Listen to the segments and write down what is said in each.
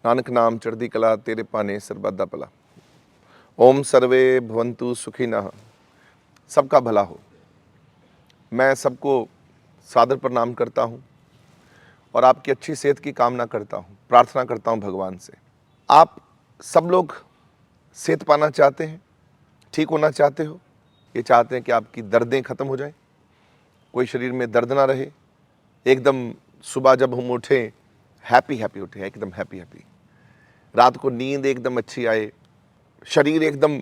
नानक नाम चढ़दी कला तेरे पाने सर्वदा भला। ओम सर्वे भवन्तु सुखिनः। सबका भला हो। मैं सबको सादर प्रणाम करता हूँ और आपकी अच्छी सेहत की कामना करता हूँ, प्रार्थना करता हूँ भगवान से। आप सब लोग सेहत पाना चाहते हैं, ठीक होना चाहते हो, ये चाहते हैं कि आपकी दर्दें ख़त्म हो जाएं, कोई शरीर में दर्द ना रहे, एकदम सुबह जब हम उठें हैप्पी हैप्पी उठें, एकदम हैप्पी हैप्पी, रात को नींद एकदम अच्छी आए, शरीर एकदम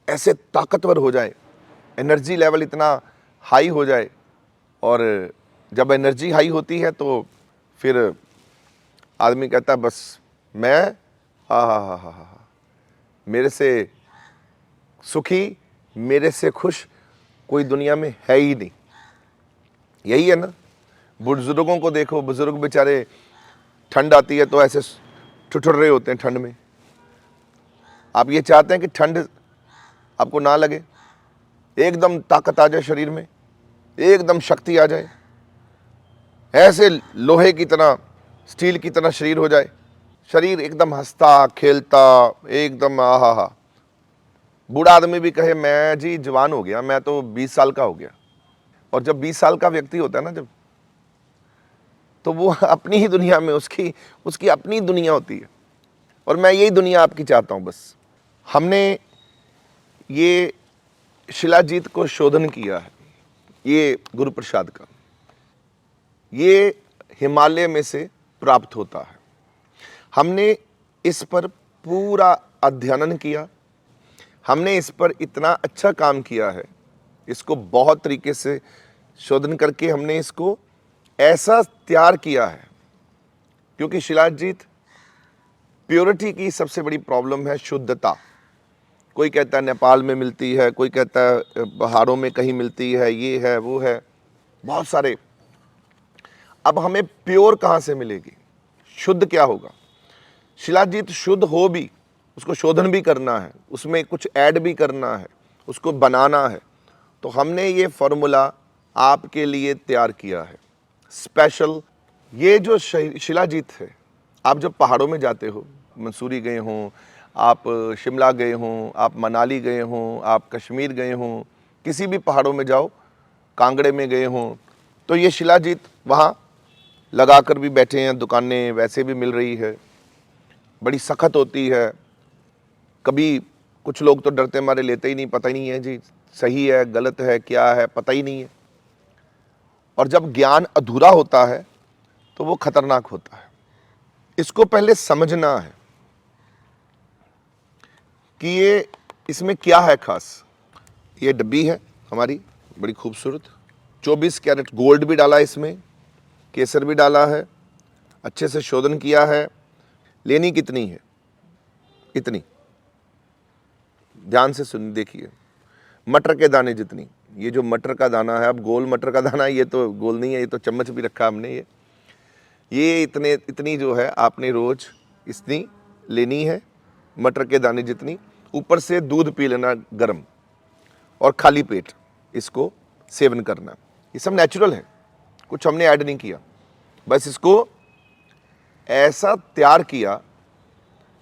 ऐसे ताकतवर हो जाए, एनर्जी लेवल इतना हाई हो जाए। और जब एनर्जी हाई होती है तो फिर आदमी कहता है बस मैं हा मेरे से सुखी, मेरे से खुश कोई दुनिया में है ही नहीं। यही है ना। बुजुर्गों को देखो, बुजुर्ग बेचारे ठंड आती है तो ऐसे ठुठुर रहे होते हैं ठंड में। आप ये चाहते हैं कि ठंड आपको ना लगे, एकदम ताकत आ जाए शरीर में, एकदम शक्ति आ जाए, ऐसे लोहे की तरह, स्टील की तरह शरीर हो जाए, शरीर एकदम हंसता खेलता, एकदम आहा। बूढ़ा आदमी भी कहे मैं जी जवान हो गया, मैं तो 20 साल का हो गया। और जब 20 साल का व्यक्ति होता है ना, जब तो वो अपनी ही दुनिया में उसकी अपनी दुनिया होती है। और मैं यही दुनिया आपकी चाहता हूं। बस हमने ये शिलाजीत को शोधन किया है, ये गुरु प्रसाद का, ये हिमालय में से प्राप्त होता है। हमने इस पर पूरा अध्ययन किया, हमने इस पर इतना अच्छा काम किया है, इसको बहुत तरीके से शोधन करके हमने इसको ऐसा तैयार किया है। क्योंकि शिलाजीत प्योरिटी की सबसे बड़ी प्रॉब्लम है, शुद्धता। कोई कहता है नेपाल में मिलती है, कोई कहता है पहाड़ों में कहीं मिलती है, ये है वो है, बहुत सारे। अब हमें प्योर कहाँ से मिलेगी, शुद्ध क्या होगा। शिलाजीत शुद्ध हो भी, उसको शोधन भी करना है, उसमें कुछ ऐड भी करना है, उसको बनाना है। तो हमने ये फॉर्मूला आपके लिए तैयार किया है स्पेशल। ये जो शिलाजीत है, आप जब पहाड़ों में जाते हो, मंसूरी गए हों, आप शिमला गए हों, आप मनाली गए हों, आप कश्मीर गए हों, किसी भी पहाड़ों में जाओ, कांगड़े में गए हों, तो ये शिलाजीत वहाँ लगा कर भी बैठे हैं, दुकानें वैसे भी मिल रही है, बड़ी सख्त होती है। कभी कुछ लोग तो डरते मारे लेते ही नहीं, पता ही नहीं है जी सही है गलत है क्या है, पता ही नहीं है। और जब ज्ञान अधूरा होता है तो वो खतरनाक होता है। इसको पहले समझना है कि ये इसमें क्या है खास। ये डब्बी है हमारी बड़ी खूबसूरत, 24 कैरेट गोल्ड भी डाला इसमें, केसर भी डाला है, अच्छे से शोधन किया है। लेनी कितनी है, इतनी, ध्यान से सुन देखिए, मटर के दाने जितनी। ये जो मटर का दाना है, अब गोल मटर का दाना है, ये तो गोल नहीं है, ये तो चम्मच भी रखा हमने। ये इतनी जो है आपने रोज इतनी लेनी है, मटर के दाने जितनी। ऊपर से दूध पी लेना गर्म, और खाली पेट इसको सेवन करना। ये सब नेचुरल है, कुछ हमने ऐड नहीं किया, बस इसको ऐसा तैयार किया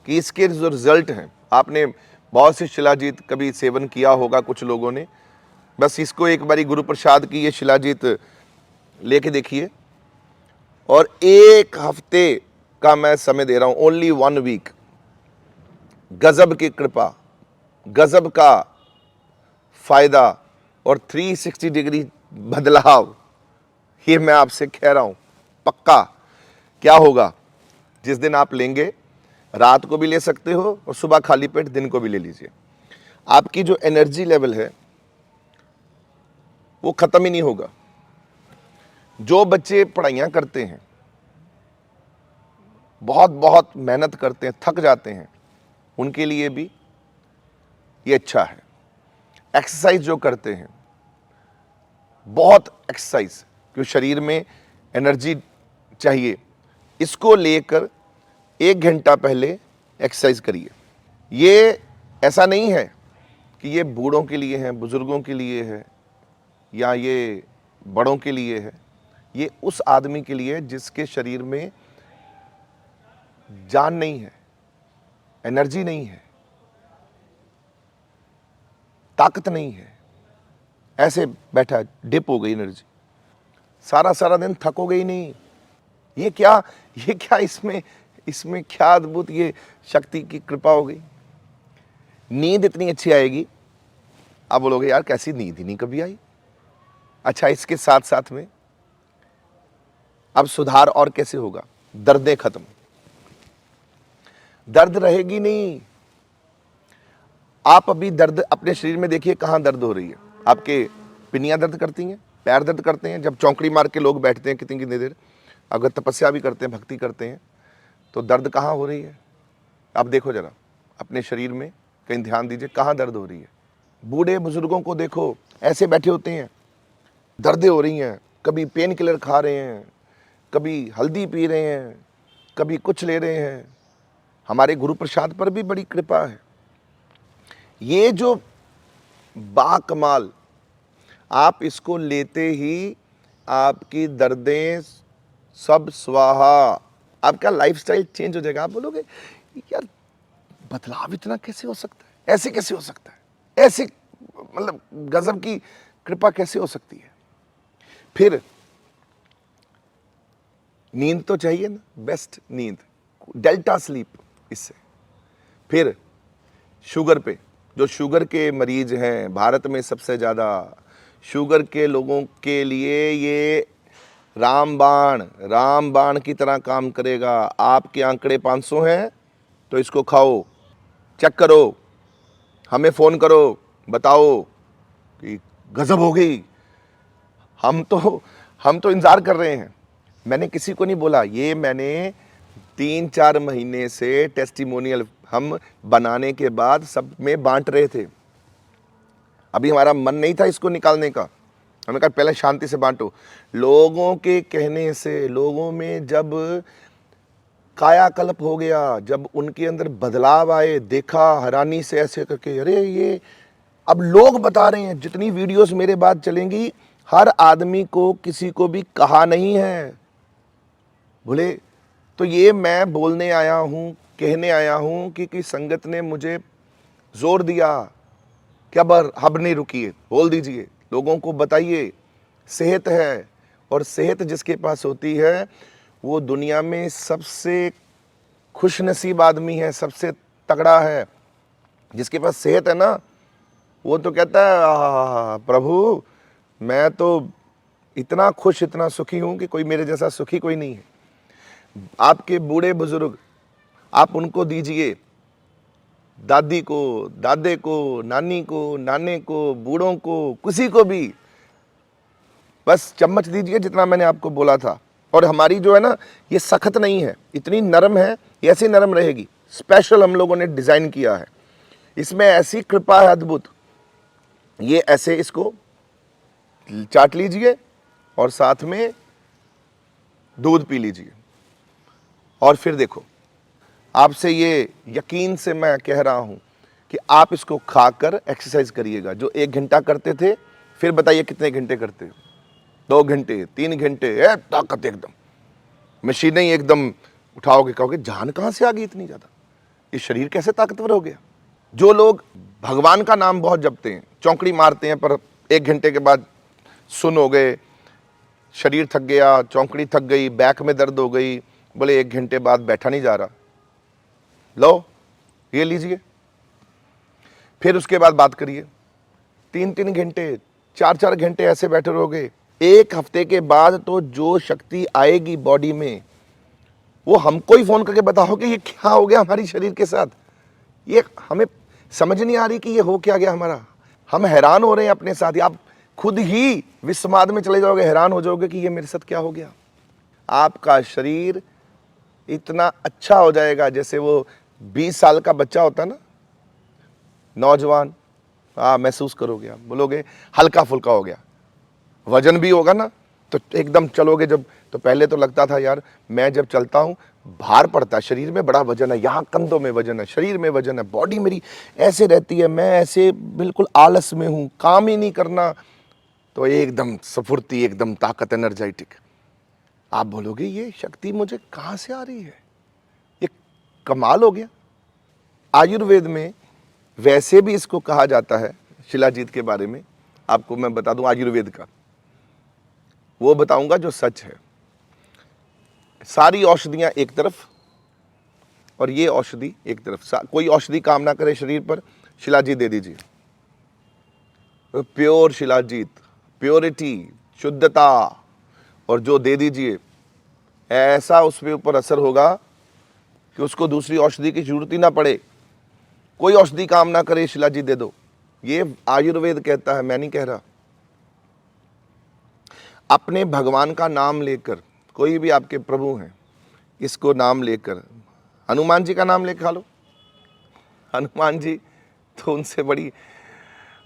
कि इसके जो रिजल्ट हैं, आपने बहुत सी शिलाजीत कभी सेवन किया होगा कुछ लोगों ने, बस इसको एक बारी गुरु प्रसाद की ये शिलाजीत लेके देखिए। और 1 हफ्ते का मैं समय दे रहा हूं, ओनली 1 वीक। गजब की कृपा, गजब का फायदा और 360 डिग्री बदलाव, ये मैं आपसे कह रहा हूं पक्का। क्या होगा जिस दिन आप लेंगे, रात को भी ले सकते हो और सुबह खाली पेट दिन को भी ले लीजिए। आपकी जो एनर्जी लेवल है वो खत्म ही नहीं होगा। जो बच्चे पढ़ाइयाँ करते हैं, बहुत बहुत मेहनत करते हैं, थक जाते हैं, उनके लिए भी ये अच्छा है। एक्सरसाइज जो करते हैं, बहुत एक्सरसाइज, क्योंकि शरीर में एनर्जी चाहिए, इसको लेकर 1 घंटा पहले एक्सरसाइज करिए। ये ऐसा नहीं है कि ये बूढ़ों के लिए है, बुजुर्गों के लिए है, या ये बड़ों के लिए है। ये उस आदमी के लिए जिसके शरीर में जान नहीं है, एनर्जी नहीं है, ताकत नहीं है, ऐसे बैठा है, डिप हो गई एनर्जी, सारा सारा दिन थकोगे ही नहीं। ये क्या इसमें इसमें क्या अद्भुत ये शक्ति की कृपा हो गई। नींद इतनी अच्छी आएगी, आप बोलोगे यार कैसी नींद ही नहीं कभी आई। अच्छा, इसके साथ साथ में अब सुधार और कैसे होगा, दर्दें खत्म, दर्द रहेगी नहीं। आप अभी दर्द अपने शरीर में देखिए, कहां दर्द हो रही है, आपके पिनियां दर्द करती हैं, पैर दर्द करते हैं, जब चौंकड़ी मार के लोग बैठते हैं कितनी कितनी देर, अगर तपस्या भी करते हैं, भक्ति करते हैं, तो दर्द कहां हो रही है। आप देखो जरा अपने शरीर में, कहीं ध्यान दीजिए कहां दर्द हो रही है। बूढ़े बुजुर्गों को देखो, ऐसे बैठे होते हैं, दर्दें हो रही हैं, कभी पेन किलर खा रहे हैं, कभी हल्दी पी रहे हैं, कभी कुछ ले रहे हैं। हमारे गुरु प्रसाद पर भी बड़ी कृपा है। ये जो बाकमाल, आप इसको लेते ही आपकी दर्दें सब स्वाहा, आपका लाइफस्टाइल चेंज हो जाएगा। आप बोलोगे यार बदलाव इतना कैसे हो सकता है, ऐसे कैसे हो सकता है, ऐसे मतलब गजब की कृपा कैसे हो सकती है। फिर नींद तो चाहिए ना, बेस्ट नींद, डेल्टा स्लीप, इससे फिर शुगर पे, जो शुगर के मरीज हैं भारत में सबसे ज़्यादा, शुगर के लोगों के लिए ये रामबाण की तरह काम करेगा। आपके आंकड़े 500 हैं तो इसको खाओ, चेक करो, हमें फ़ोन करो, बताओ कि गजब हो गई। हम तो इंतज़ार कर रहे हैं। मैंने किसी को नहीं बोला, ये मैंने 3-4 महीने से टेस्टिमोनियल हम बनाने के बाद सब में बांट रहे थे। अभी हमारा मन नहीं था इसको निकालने का, हमने कहा पहले शांति से बांटो। लोगों के कहने से, लोगों में जब कायाकल्प हो गया, जब उनके अंदर बदलाव आए, देखा हैरानी से ऐसे करके, अरे ये अब लोग बता रहे हैं। जितनी वीडियोस मेरे बाद चलेंगी, हर आदमी को किसी को भी कहा नहीं है बोले, तो ये मैं बोलने आया हूँ, कहने आया हूँ कि संगत ने मुझे जोर दिया कि अब नहीं रुकिए, बोल दीजिए, लोगों को बताइए। सेहत है, और सेहत जिसके पास होती है वो दुनिया में सबसे खुशनसीब आदमी है, सबसे तगड़ा है। जिसके पास सेहत है ना, वो तो कहता है प्रभु मैं तो इतना खुश, इतना सुखी हूं कि कोई मेरे जैसा सुखी कोई नहीं है। आपके बूढ़े बुजुर्ग, आप उनको दीजिए, दादी को, दादे को, नानी को, नाने को, बूढ़ों को, किसी को भी बस चम्मच दीजिए जितना मैंने आपको बोला था। और हमारी जो है ना, ये सख्त नहीं है, इतनी नरम है, ऐसी नरम रहेगी। स्पेशल हम लोगों ने डिजाइन किया है, इसमें ऐसी कृपा है अद्भुत। ये ऐसे इसको चाट लीजिए और साथ में दूध पी लीजिए, और फिर देखो, आपसे ये यकीन से मैं कह रहा हूं कि आप इसको खाकर एक्सरसाइज करिएगा। जो 1 घंटा करते थे, फिर बताइए कितने घंटे करते हो, 2 घंटे, 3 घंटे, ताकत एकदम, मशीनें ही एकदम उठाओगे, कहोगे जान कहां से आ गई इतनी ज्यादा, ये शरीर कैसे ताकतवर हो गया। जो लोग भगवान का नाम बहुत जपते हैं, चौंकड़ी मारते हैं, पर 1 घंटे के बाद सुन हो गए, शरीर थक गया, चौंकड़ी थक गई, बैक में दर्द हो गई, बोले 1 घंटे बाद बैठा नहीं जा रहा, लो ये लीजिए। फिर उसके बाद बात करिए, 3-3 घंटे, 4-4 घंटे ऐसे बैठे रहोगे। 1 हफ्ते के बाद तो जो शक्ति आएगी बॉडी में, वो हमको ही फोन करके बताओ कि ये क्या हो गया हमारी शरीर के साथ। ये हमें समझ नहीं आ रही कि ये हो क्या गया हमारा। हम हैरान हो रहे हैं अपने साथ ही। आप खुद ही विस्माद में चले जाओगे, हैरान हो जाओगे कि ये मेरे साथ क्या हो गया। आपका शरीर इतना अच्छा हो जाएगा, जैसे वो 20 साल का बच्चा होता है ना, नौजवान, महसूस करोगे आप, बोलोगे हल्का फुल्का हो गया। वजन भी होगा ना, तो एकदम चलोगे जब, तो पहले तो लगता था यार मैं जब चलता हूँ भार पड़ता है, शरीर में बड़ा वजन है, यहाँ कंधों में वजन है, शरीर में वजन है, बॉडी मेरी ऐसे रहती है, मैं ऐसे बिल्कुल आलस में हूँ, काम ही नहीं करना। तो एकदम स्फूर्ति, एकदम ताकत, एनर्जेटिक। आप बोलोगे ये शक्ति मुझे कहाँ से आ रही है, ये कमाल हो गया। आयुर्वेद में वैसे भी इसको कहा जाता है, शिलाजीत के बारे में आपको मैं बता दूं, आयुर्वेद का वो बताऊंगा जो सच है। सारी औषधियां एक तरफ और ये औषधि एक तरफ। कोई औषधि काम ना करे शरीर पर, शिलाजीत दे दीजिए। प्योर शिलाजीत, प्योरिटी, शुद्धता, और जो दे दीजिए ऐसा उसके ऊपर असर होगा कि उसको दूसरी औषधि की जरूरत ही ना पड़े। कोई औषधि काम ना करे, शिलाजीत दे दो। ये आयुर्वेद कहता है, मैं नहीं कह रहा। अपने भगवान का नाम लेकर, कोई भी आपके प्रभु हैं, इसको नाम लेकर, हनुमान जी का नाम लेकर खा लो। हनुमान जी तो उनसे बड़ी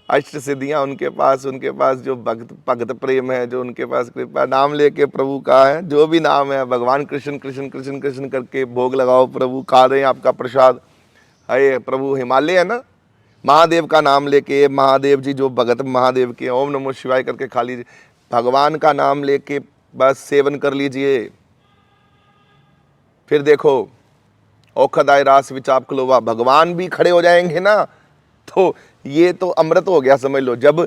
अष्ट सिद्धियां उनके पास जो भक्त प्रेम है, जो उनके पास कृपा, नाम लेके प्रभु का है। जो भी नाम है, भगवान कृष्ण कृष्ण कृष्ण कृष्ण करके भोग लगाओ, प्रभु खा रहे हैं आपका प्रसाद। है प्रभु हिमालय है ना, महादेव का नाम लेके, महादेव जी जो भगत महादेव के, ओम नमो शिवाय करके खा लीजिए। भगवान का नाम लेके बस सेवन कर लीजिए। फिर देखो, औखदाय रास विचाप खलोवा, भगवान भी खड़े हो जाएंगे ना, तो ये तो अमृत हो गया समझ लो। जब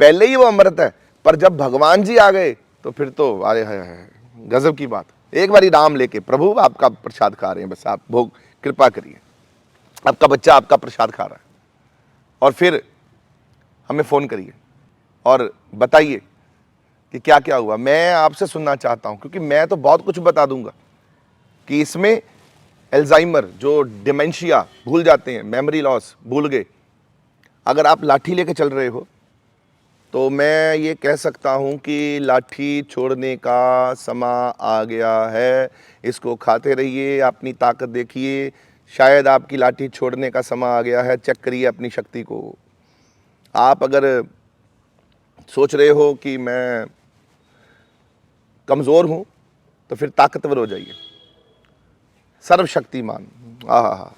पहले ही वो अमृत है, पर जब भगवान जी आ गए तो फिर तो अरे है गजब की बात। एक बारी नाम लेके, प्रभु आपका प्रसाद खा रहे हैं, बस आप भोग कृपा करिए, आपका बच्चा आपका प्रसाद खा रहा है, और फिर हमें फ़ोन करिए और बताइए कि क्या क्या हुआ। मैं आपसे सुनना चाहता हूं, क्योंकि मैं तो बहुत कुछ बता दूंगा कि इसमें एल्जाइमर, जो डिमेंशिया, भूल जाते हैं, मेमोरी लॉस, भूल गए, अगर आप लाठी लेके चल रहे हो तो मैं ये कह सकता हूं कि लाठी छोड़ने का समय आ गया है। इसको खाते रहिए, अपनी ताकत देखिए, शायद आपकी लाठी छोड़ने का समय आ गया है। चेक करिए अपनी शक्ति को। आप अगर सोच रहे हो कि मैं कमज़ोर हूं, तो फिर ताकतवर हो जाइए, सर्वशक्तिमान। आहा,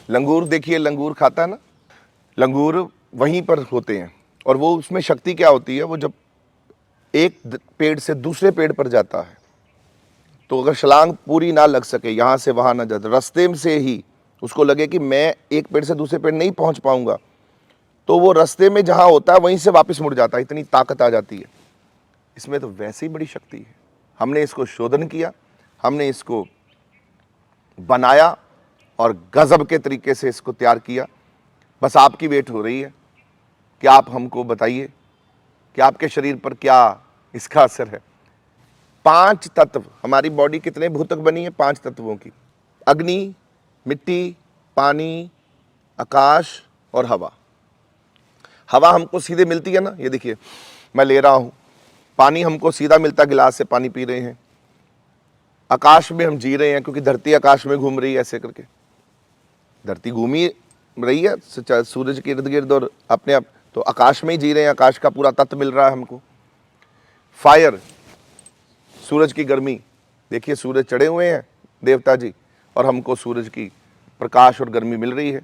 लंगूर देखिए, लंगूर खाता है ना, लंगूर वहीं पर होते हैं, और वो उसमें शक्ति क्या होती है, वो जब एक पेड़ से दूसरे पेड़ पर जाता है, तो अगर छलांग पूरी ना लग सके, यहाँ से वहाँ ना जाते, रास्ते से ही उसको लगे कि मैं एक पेड़ से दूसरे पेड़ नहीं पहुँच पाऊँगा, तो वो रास्ते में जहाँ होता है वहीं से वापस मुड़ जाता है। इतनी ताकत आ जाती है इसमें। तो वैसे ही बड़ी शक्ति है। हमने इसको शोधन किया, हमने इसको बनाया और गजब के तरीके से इसको तैयार किया। बस आपकी वेट हो रही है कि आप हमको बताइए कि आपके शरीर पर क्या इसका असर है। 5 तत्व, हमारी बॉडी कितने भूतक बनी है? 5 तत्वों की। अग्नि, मिट्टी, पानी, आकाश और हवा। हवा हमको सीधे मिलती है ना, ये देखिए मैं ले रहा हूँ। पानी हमको सीधा मिलता, गिलास से पानी पी रहे हैं। आकाश में हम जी रहे हैं, क्योंकि धरती आकाश में घूम रही है, ऐसे करके धरती घूम ही रही है सूरज के इर्द गिर्द, और अपने आप तो आकाश में ही जी रहे हैं। आकाश का पूरा तत्व मिल रहा है हमको। फायर, सूरज की गर्मी, देखिए सूरज चढ़े हुए हैं देवता जी, और हमको सूरज की प्रकाश और गर्मी मिल रही है।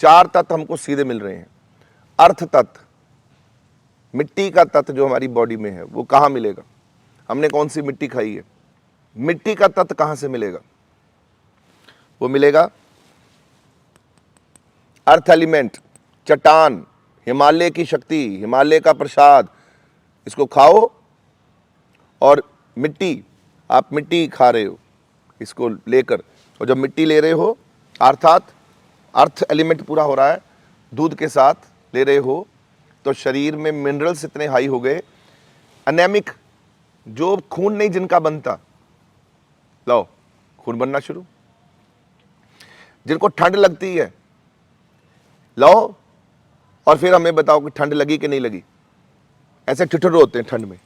4 तत्व हमको सीधे मिल रहे हैं। अर्थ तत्व, मिट्टी का तत्व जो हमारी बॉडी में है, वो कहाँ मिलेगा? हमने कौन सी मिट्टी खाई है? मिट्टी का तत्व कहाँ से मिलेगा? वो मिलेगा अर्थ एलिमेंट, चट्टान, हिमालय की शक्ति, हिमालय का प्रसाद। इसको खाओ, और मिट्टी, आप मिट्टी खा रहे हो इसको लेकर, और जब मिट्टी ले रहे हो अर्थात अर्थ एलिमेंट पूरा हो रहा है, दूध के साथ ले रहे हो, तो शरीर में मिनरल्स इतने हाई हो गए। एनेमिक, जो खून नहीं जिनका बनता, लो खून बनना शुरू। जिनको ठंड लगती है, लो, और फिर हमें बताओ कि ठंड लगी कि नहीं लगी। ऐसे ठिठुर होते हैं ठंड में,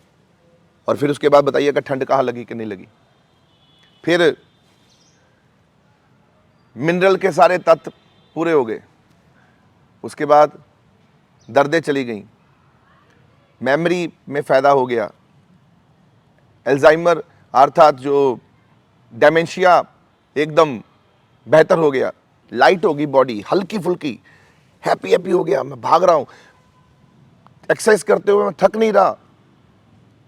और फिर उसके बाद बताइए कि ठंड कहाँ लगी कि नहीं लगी। फिर मिनरल के सारे तत्व पूरे हो गए, उसके बाद दर्दें चली गई, मेमोरी में फ़ायदा हो गया, एल्जाइमर अर्थात जो डेमेंशिया एकदम बेहतर हो गया, लाइट होगी बॉडी, हल्की फुल्की, हैप्पी हैप्पी हो गया, मैं भाग रहा हूँ, एक्सरसाइज करते हुए मैं थक नहीं रहा,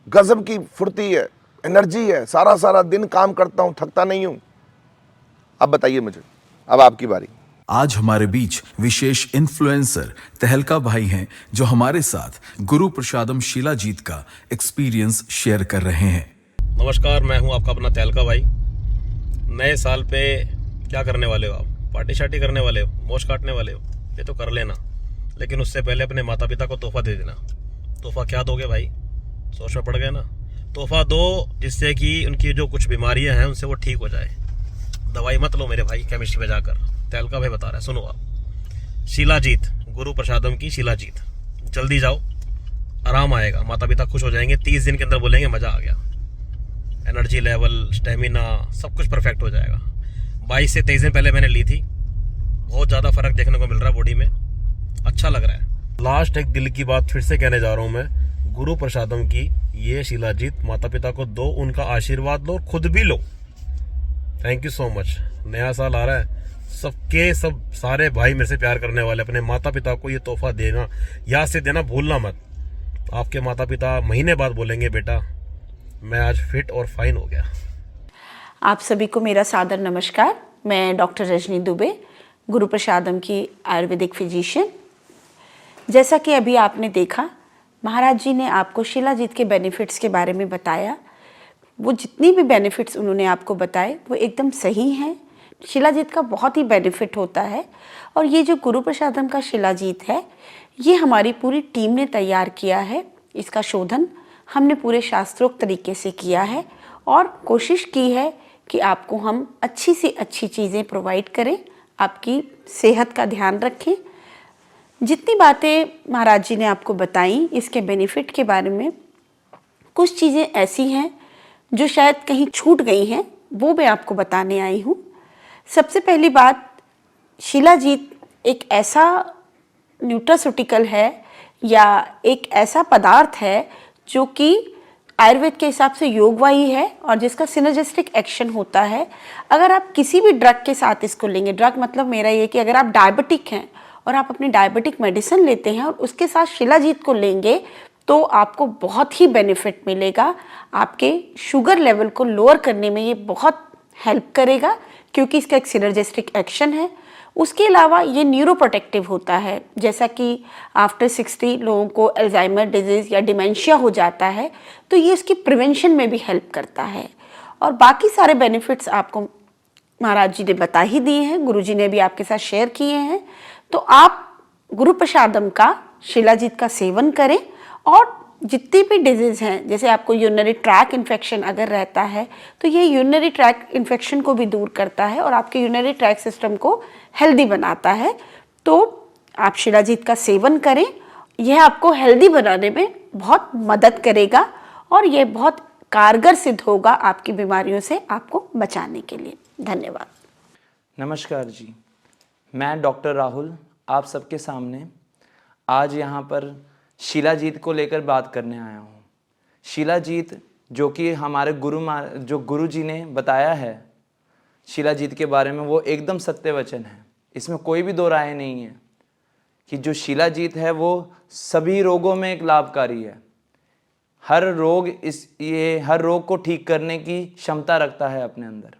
गजब की फुर्ती है, एनर्जी है, सारा दिन काम करता हूँ, थकता नहीं हूँ। अब बताइए मुझे, अब आपकी बारी। आज हमारे बीच विशेष इन्फ्लुएंसर तहलका भाई हैं जो हमारे साथ गुरु प्रसादम शिलाजीत का एक्सपीरियंस शेयर कर रहे हैं। नमस्कार, मैं हूं आपका अपना तहलका भाई। नए साल पे क्या करने वाले हो आप? पार्टी शार्टी करने वाले हो? मोश काटने वाले हो? ये तो कर लेना, लेकिन उससे पहले अपने माता पिता को तोहफा दे देना। तोहफा क्या दोगे भाई? सोच में पड़ गए ना। तोहफा दो जिससे कि उनकी जो कुछ बीमारियां हैं उनसे वो ठीक हो जाए। दवाई मत लो मेरे भाई केमिस्ट्री में जाकर। तहलका भाई बता रहा है, सुनो आप। शिलाजीत, गुरु प्रसादम की शिलाजीत, जल्दी जाओ, आराम आएगा, माता पिता खुश हो जाएंगे। 30 दिन के अंदर बोलेंगे मजा आ गया, एनर्जी लेवल, स्टेमिना, सब कुछ परफेक्ट हो जाएगा। 22 से 23 दिन पहले मैंने ली थी, बहुत ज़्यादा फर्क देखने को मिल रहा है बॉडी में, अच्छा लग रहा है। लास्ट एक दिल की बात फिर से कहने जा रहा हूँ मैं, गुरु प्रसादम की ये शिलाजीत माता पिता को दो, उनका आशीर्वाद लो, खुद भी लो। Thank you so much. नया साल आ रहा है, सब सारे भाई मेरे से प्यार करने वाले, अपने माता पिता को ये तोहफा देना, याद से देना भूलना मत। आपके माता पिता महीने बाद बोलेंगे बेटा मैं आज फिट और फाइन हो गया। आप सभी को मेरा सादर नमस्कार। मैं डॉक्टर रजनी दुबे, गुरु प्रसादम की आयुर्वेदिक फिजिशियन। जैसा कि अभी आपने देखा, महाराज जी ने आपको शिलाजीत के बेनिफिट्स के बारे में बताया। वो जितनी भी बेनिफिट्स उन्होंने आपको बताए वो एकदम सही हैं। शिलाजीत का बहुत ही बेनिफिट होता है, और ये जो गुरु प्रसादम का शिलाजीत है ये हमारी पूरी टीम ने तैयार किया है। इसका शोधन हमने पूरे शास्त्रोक्त तरीके से किया है और कोशिश की है कि आपको हम अच्छी से अच्छी चीज़ें प्रोवाइड करें, आपकी सेहत का ध्यान रखें। जितनी बातें महाराज जी ने आपको बताई इसके बेनिफिट के बारे में, कुछ चीज़ें ऐसी हैं जो शायद कहीं छूट गई हैं, वो मैं आपको बताने आई हूँ। सबसे पहली बात, शिलाजीत एक ऐसा न्यूट्रास्यूटिकल है या एक ऐसा पदार्थ है जो कि आयुर्वेद के हिसाब से योगवाही है और जिसका सिनर्जिस्टिक एक्शन होता है। अगर आप किसी भी ड्रग के साथ इसको लेंगे, ड्रग मतलब मेरा ये कि अगर आप डायबिटिक हैं और आप अपनी डायबिटिक मेडिसिन लेते हैं और उसके साथ शिलाजीत को लेंगे तो आपको बहुत ही बेनिफिट मिलेगा। आपके शुगर लेवल को लोअर करने में ये बहुत हेल्प करेगा क्योंकि इसका एक सिनर्जिस्टिक एक्शन है। उसके अलावा ये न्यूरोप्रोटेक्टिव होता है। जैसा कि आफ्टर 60 लोगों को अल्जाइमर डिजीज़ या डिमेंशिया हो जाता है तो ये इसकी प्रिवेंशन में भी हेल्प करता है। और बाकी सारे बेनिफिट्स आपको महाराज जी ने बता ही दिए हैं, गुरु जी ने भी आपके साथ शेयर किए हैं। तो आप गुरु प्रसादम का शिलाजीत का सेवन करें और जितनी भी डिजीज़ हैं, जैसे आपको यूरिनरी ट्रैक इन्फेक्शन अगर रहता है तो ये यूरिनरी ट्रैक इन्फेक्शन को भी दूर करता है और आपके यूरिनरी ट्रैक सिस्टम को हेल्दी बनाता है। तो आप शिलाजीत का सेवन करें, यह आपको हेल्दी बनाने में बहुत मदद करेगा और ये बहुत कारगर सिद्ध होगा आपकी बीमारियों से आपको बचाने के लिए। धन्यवाद। नमस्कार जी, मैं डॉक्टर राहुल आप सबके सामने आज यहाँ पर शिलाजीत को लेकर बात करने आया हूँ। शिलाजीत जो कि हमारे गुरु जी ने बताया है शिलाजीत के बारे में, वो एकदम सत्य वचन है। इसमें कोई भी दो राय नहीं है कि जो शिलाजीत है वो सभी रोगों में एक लाभकारी है। हर रोग को ठीक करने की क्षमता रखता है अपने अंदर।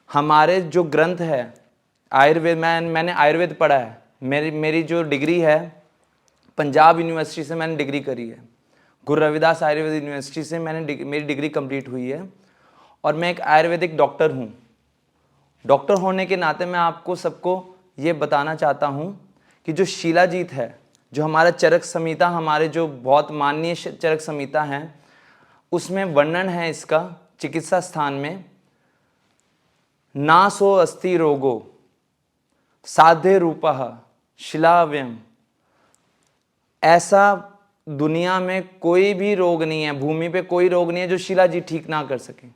हमारे जो ग्रंथ है आयुर्वेद, मैंने आयुर्वेद पढ़ा है। मेरी जो डिग्री है पंजाब यूनिवर्सिटी से मैंने डिग्री करी है। गुरु रविदास आयुर्वेद यूनिवर्सिटी से मेरी डिग्री कंप्लीट हुई है और मैं एक आयुर्वेदिक डॉक्टर हूँ। डॉक्टर होने के नाते मैं आपको सबको ये बताना चाहता हूँ कि जो शिलाजीत है, जो हमारा चरक संहिता, हमारे जो बहुत माननीय चरक संहिता हैं, उसमें वर्णन है इसका चिकित्सा स्थान में, नासो अस्ति रोगो साध्य रूपः शिलाव्यम। ऐसा दुनिया में कोई भी रोग नहीं है, भूमि पे कोई रोग नहीं है जो शिलाजीत ठीक ना कर सके।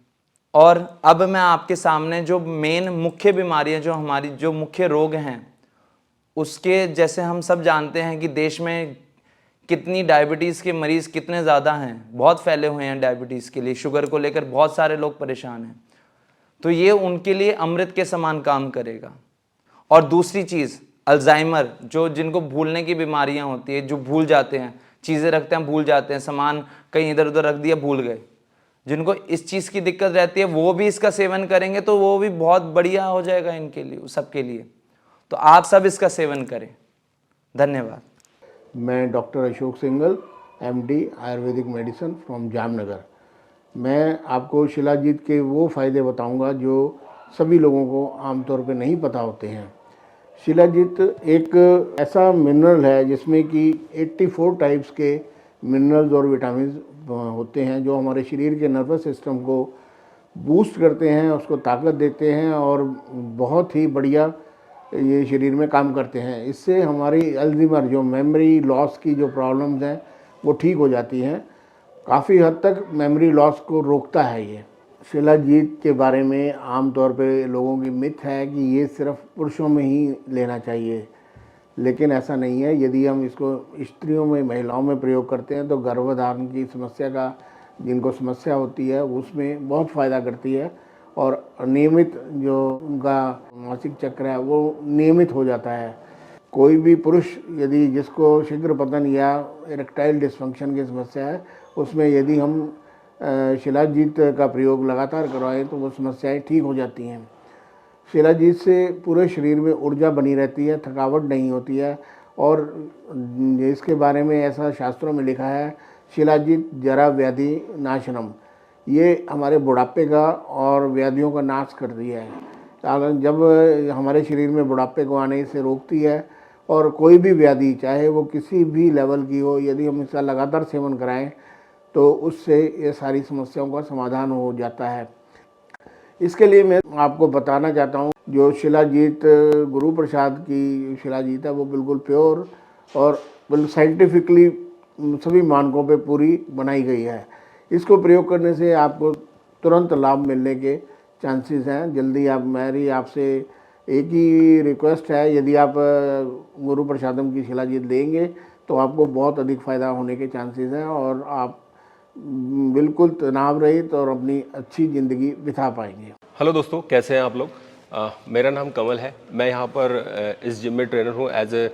और अब मैं आपके सामने जो मेन मुख्य बीमारियां, जो हमारी जो मुख्य रोग हैं, उसके जैसे हम सब जानते हैं कि देश में कितनी डायबिटीज़ के मरीज़ कितने ज़्यादा हैं, बहुत फैले हुए हैं डायबिटीज़ के लिए, शुगर को लेकर बहुत सारे लोग परेशान हैं। तो ये उनके लिए अमृत के समान काम करेगा। और दूसरी चीज़ अल्जाइमर, जो जिनको भूलने की बीमारियां होती है, जो भूल जाते हैं, चीज़ें रखते हैं भूल जाते हैं, सामान कहीं इधर उधर रख दिया भूल गए, जिनको इस चीज़ की दिक्कत रहती है वो भी इसका सेवन करेंगे तो वो भी बहुत बढ़िया हो जाएगा इनके लिए, सबके लिए। तो आप सब इसका सेवन करें। धन्यवाद। मैं doctor Ashok single, MD Ayurvedic medicine from Jamnagar. मैं आपको शिलाजीत के वो फ़ायदे बताऊंगा जो सभी लोगों को आमतौर पे नहीं पता होते हैं। शिलाजीत एक ऐसा मिनरल है जिसमें कि 84 टाइप्स के मिनरल्स और विटामिन होते हैं जो हमारे शरीर के नर्वस सिस्टम को बूस्ट करते हैं, उसको ताकत देते हैं और बहुत ही बढ़िया ये शरीर में काम करते हैं। इससे हमारी अल्जीमर जो मेमोरी लॉस की जो प्रॉब्लम्स हैं वो ठीक हो जाती हैं। काफ़ी हद तक मेमोरी लॉस को रोकता है ये। शिलाजीत के बारे में आमतौर पे लोगों की मिथ है कि ये सिर्फ पुरुषों में ही लेना चाहिए, लेकिन ऐसा नहीं है। यदि हम इसको स्त्रियों में, महिलाओं में प्रयोग करते हैं तो गर्भधारण की समस्या का जिनको समस्या होती है उसमें बहुत फ़ायदा करती है और नियमित जो उनका मासिक चक्र है वो नियमित हो जाता है। कोई भी पुरुष यदि जिसको शीघ्र पतन या इरेक्टाइल डिस्फंक्शन की समस्या है उसमें यदि हम शिलाजीत का प्रयोग लगातार करवाएं तो वो समस्याएं ठीक हो जाती हैं। शिलाजीत से पूरे शरीर में ऊर्जा बनी रहती है, थकावट नहीं होती है और इसके बारे में ऐसा शास्त्रों में लिखा है, शिलाजीत जरा व्याधि नाशनम, ये हमारे बुढ़ापे का और व्याधियों का नाश करती है। जब हमारे शरीर में बुढ़ापे को आने से रोकती है और कोई भी व्याधि चाहे वो किसी भी लेवल की हो, यदि हम इसका लगातार सेवन कराएं तो उससे ये सारी समस्याओं का समाधान हो जाता है। इसके लिए मैं आपको बताना चाहता हूँ जो शिलाजीत गुरु प्रसाद की शिलाजीत है वो बिल्कुल प्योर और बिल्कुल साइंटिफिकली सभी मानकों पे पूरी बनाई गई है। इसको प्रयोग करने से आपको तुरंत लाभ मिलने के चांसेस हैं। जल्दी आप, मेरी आपसे एक ही रिक्वेस्ट है, यदि आप गुरु प्रसादम की शिलाजीत लेंगे तो आपको बहुत अधिक फ़ायदा होने के चांसेस हैं और आप बिल्कुल तनाव रहित और अपनी अच्छी ज़िंदगी बिता पाएंगे। हेलो दोस्तों, कैसे हैं आप लोग? मेरा नाम कमल है। मैं यहाँ पर इस जिम में ट्रेनर हूँ। एज ए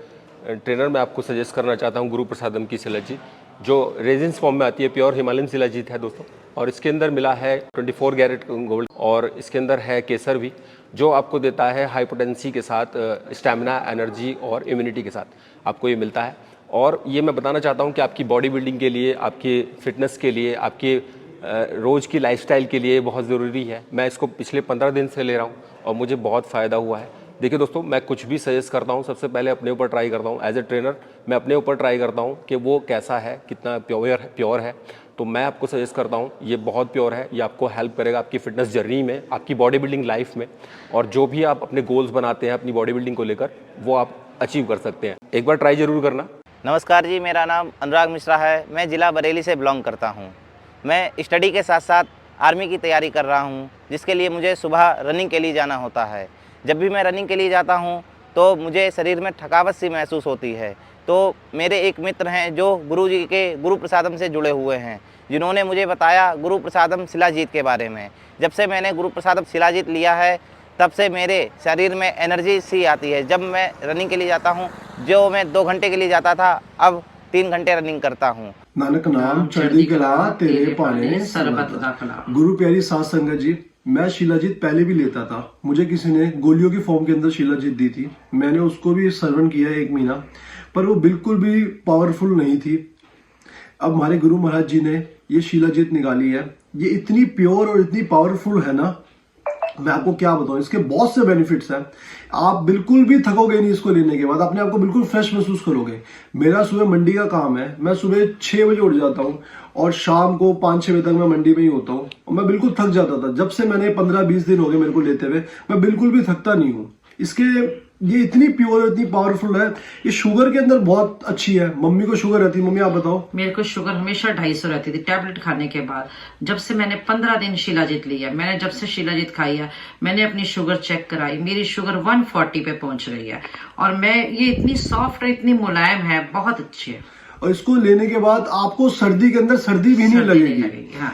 ट्रेनर मैं आपको सजेस्ट करना चाहता हूँ गुरु प्रसादम की शिलाजीत, जो रेजिन्स फॉर्म में आती है। प्योर हिमालयन शिलाजीत है दोस्तों, और इसके अंदर मिला है 24 कैरेट गोल्ड और इसके अंदर है केसर भी, जो आपको देता है हाई पोटेंसी के साथ स्टैमिना, एनर्जी और इम्यूनिटी के साथ आपको ये मिलता है। और ये मैं बताना चाहता हूँ कि आपकी बॉडी बिल्डिंग के लिए, आपकी फिटनेस के लिए, आपके रोज़ की लाइफस्टाइल के लिए बहुत ज़रूरी है। मैं इसको पिछले 15 दिन से ले रहा हूँ और मुझे बहुत फ़ायदा हुआ है। देखिए दोस्तों, मैं कुछ भी सजेस्ट करता हूँ सबसे पहले अपने ऊपर ट्राई करता हूँ। एज ए ट्रेनर मैं अपने ऊपर ट्राई करता हूँ कि वो कैसा है, कितना प्योर है। तो मैं आपको सजेस्ट करता हूँ ये बहुत प्योर है। ये आपको हेल्प करेगा आपकी फ़िटनेस जर्नी में, आपकी बॉडी बिल्डिंग लाइफ में, और जो भी आप अपने गोल्स बनाते हैं अपनी बॉडी बिल्डिंग को लेकर वो आप अचीव कर सकते हैं। एक बार ट्राई ज़रूर करना। नमस्कार जी, मेरा नाम अनुराग मिश्रा है। मैं ज़िला बरेली से बिलोंग करता हूँ। मैं स्टडी के साथ साथ आर्मी की तैयारी कर रहा हूँ, जिसके लिए मुझे सुबह रनिंग के लिए जाना होता है। जब भी मैं रनिंग के लिए जाता हूँ तो मुझे शरीर में थकावट सी महसूस होती है। तो मेरे एक मित्र हैं जो गुरुजी के गुरु प्रसादम से जुड़े हुए हैं, जिन्होंने मुझे बताया गुरु प्रसादम शिलाजीत के बारे में। जब से मैंने गुरु प्रसादम शिलाजीत लिया है तब से मेरे शरीर में एनर्जी सी आती है। जब मैं रनिंग के लिए जाता हूँ, जो मैं 2 घंटे के लिए जाता था, अब 3 घंटे रनिंग करता हूँ। नानक नाम चढ़दी कला तेरे पाने सरबत दा कला। गुरु प्यारी साध संगत जी, मैं शिलाजीत पहले भी लेता था। मुझे किसी ने गोलियों की फॉर्म के अंदर शिलाजीत दी थी, मैंने उसको भी सेवन किया 1 महीना, पर वो बिल्कुल भी पावरफुल नहीं थी। अब हमारे गुरु महाराज जी ने ये शिलाजीत निकाली है। ये इतनी प्योर और इतनी पावरफुल है ना, मैं आपको क्या बताऊं। इसके बहुत से बेनिफिट्स हैं। आप बिल्कुल भी थकोगे नहीं इसको लेने के बाद, अपने आप को बिल्कुल फ्रेश महसूस करोगे। मेरा सुबह मंडी का काम है, मैं सुबह 6 बजे उठ जाता हूं और शाम को 5-6 बजे तक मैं मंडी में ही होता हूं और मैं बिल्कुल थक जाता था। जब से मैंने 15-20 दिन हो गए मेरे को लेते हुए, मैं बिल्कुल भी थकता नहीं हूँ। इसके ये इतनी प्योर, इतनी पावरफुल है। ये शुगर के अंदर बहुत अच्छी है। मम्मी को शुगर रहती है। मम्मी आप बताओ। मेरे को शुगर हमेशा 250 रहती थी टैबलेट खाने के बाद। जब से मैंने 15 दिन शिलाजीत लिया, मैंने जब से शिलाजीत खाई है, मैंने अपनी शुगर चेक कराई, मेरी शुगर 140 पे पहुंच रही है। और मैं ये इतनी सॉफ्ट है, इतनी मुलायम है, बहुत अच्छी है। और इसको लेने के बाद आपको सर्दी के अंदर सर्दी भी नहीं लगेगी। हाँ।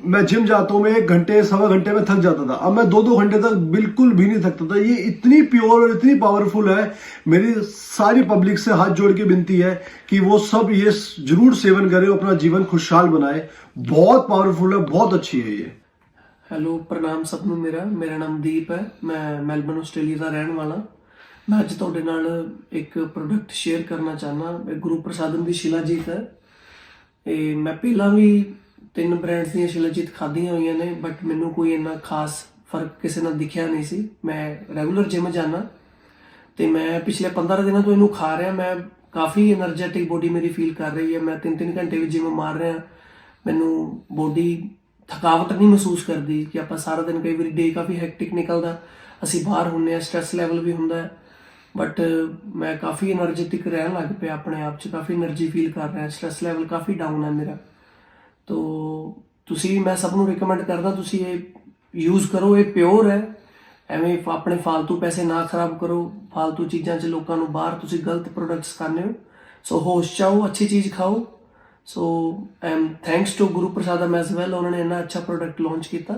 मैं जिम जाता हूँ, मैं 1 घंटे 1.25 घंटे में थक जाता था, अब मैं 2-2 घंटे तक बिल्कुल भी नहीं थकता था। ये इतनी प्योर और इतनी पावरफुल है। मेरी सारी पब्लिक से हाथ जोड़ के विनती है कि वो सब ये जरूर सेवन करें, अपना जीवन खुशहाल बनाए। बहुत पावरफुल है, बहुत अच्छी है ये। ਹੈਲੋ ਪ੍ਰਣਾਮ ਸਭ ਨੂੰ। ਮੇਰਾ ਨਾਮ ਦੀਪ ਹੈ। ਮੈਂ ਮੈਲਬਨ ਆਸਟ੍ਰੇਲੀਆ ਦਾ ਰਹਿਣ ਵਾਲਾ। ਮੈਂ ਅੱਜ ਤੁਹਾਡੇ ਨਾਲ ਇੱਕ ਪ੍ਰੋਡਕਟ ਸ਼ੇਅਰ ਕਰਨਾ ਚਾਹਨਾ। ਇਹ ਗੁਰੂ ਪ੍ਰਸਾਦਮ ਦੀ ਸ਼ਿਲਾਜੀਤ ਹੈ। ਇਹ ਮੈਂ ਪਹਿਲਾਂ ਵੀ 3 ਬ੍ਰਾਂਡਸ ਦੀਆਂ ਸ਼ਿਲਾਜੀਤ ਖਾਧੀਆਂ ਹੋਈਆਂ ਨੇ, ਬਟ ਮੈਨੂੰ ਕੋਈ ਇੰਨਾ ਖਾਸ ਫਰਕ ਕਿਸੇ ਨਾਲ ਦਿਖਿਆ ਨਹੀਂ ਸੀ। ਮੈਂ ਰੈਗੂਲਰ ਜਿਮ ਜਾਣਾ ਤੇ ਮੈਂ ਪਿਛਲੇ 15 ਦਿਨਾਂ ਤੋਂ ਇਹਨੂੰ ਖਾ ਰਿਹਾ। ਮੈਂ ਕਾਫੀ એનર્ਜੈਟਿਕ ਬੋਡੀ ਮੇਰੀ ਫੀਲ ਕਰ ਰਹੀ ਹੈ। ਮੈਂ 3-3 ਘੰਟੇ ਵੀ ਜਿਮ ਮਾਰ ਰਿਹਾ। ਮੈਨੂੰ ਬੋਡੀ ਥਕਾਵਟ ਨਹੀਂ ਮਹਿਸੂਸ ਕਰਦੀ ਕਿ ਆਪਾਂ ਸਾਰਾ ਦਿਨ, ਕਈ ਵਾਰੀ ਡੇ ਕਾਫੀ ਹੈਕਟਿਕ ਨਿਕਲਦਾ, ਅਸੀਂ ਬਾਹਰ ਹੁੰਦੇ ਹਾਂ, ਸਟ੍ਰੈਸ ਲੈਵਲ ਵੀ ਹੁੰਦਾ ਹੈ, ਬਟ ਮੈਂ ਕਾਫੀ એનર્ਜੈਟਿਕ ਰਹਿਣ ਲੱਗ ਪਿਆ ਆਪਣੇ ਆਪ 'ਚ, ਕਾਫੀ એનર્ਜੀ ਫੀਲ ਕਰ ਰਿਹਾ, ਸਟ੍ਰੈਸ ਲੈਵਲ ਕਾਫੀ ਡਾਊਨ ਹੈ ਮੇਰਾ। ਤੋ ਤੁਸੀਂ, ਮੈਂ ਸਭ ਨੂੰ ਰਿਕਮੈਂਡ ਕਰਦਾ ਤੁਸੀਂ ਇਹ ਯੂਜ਼ ਕਰੋ। ਇਹ ਪਿਓਰ ਹੈ। ਐਵੇਂ ਆਪਣੇ ਫਾਲਤੂ ਪੈਸੇ ਨਾ ਖਰਾਬ ਕਰੋ ਫਾਲਤੂ ਚੀਜ਼ਾਂ 'ਚ, ਲੋਕਾਂ ਨੂੰ ਬਾਹਰ ਤੁਸੀਂ ਗਲਤ ਪ੍ਰੋਡਕਟਸ ਖਾਂਦੇ ਹੋ। ਸੋ ਹੋਸ਼ 'ਚ ਆਓ, ਅੱਛੀ ਚੀਜ਼ ਖਾਓ। So thanks to Guru Prasadam as well, उन्होंने इतना अच्छा प्रोडक्ट लॉन्च किया।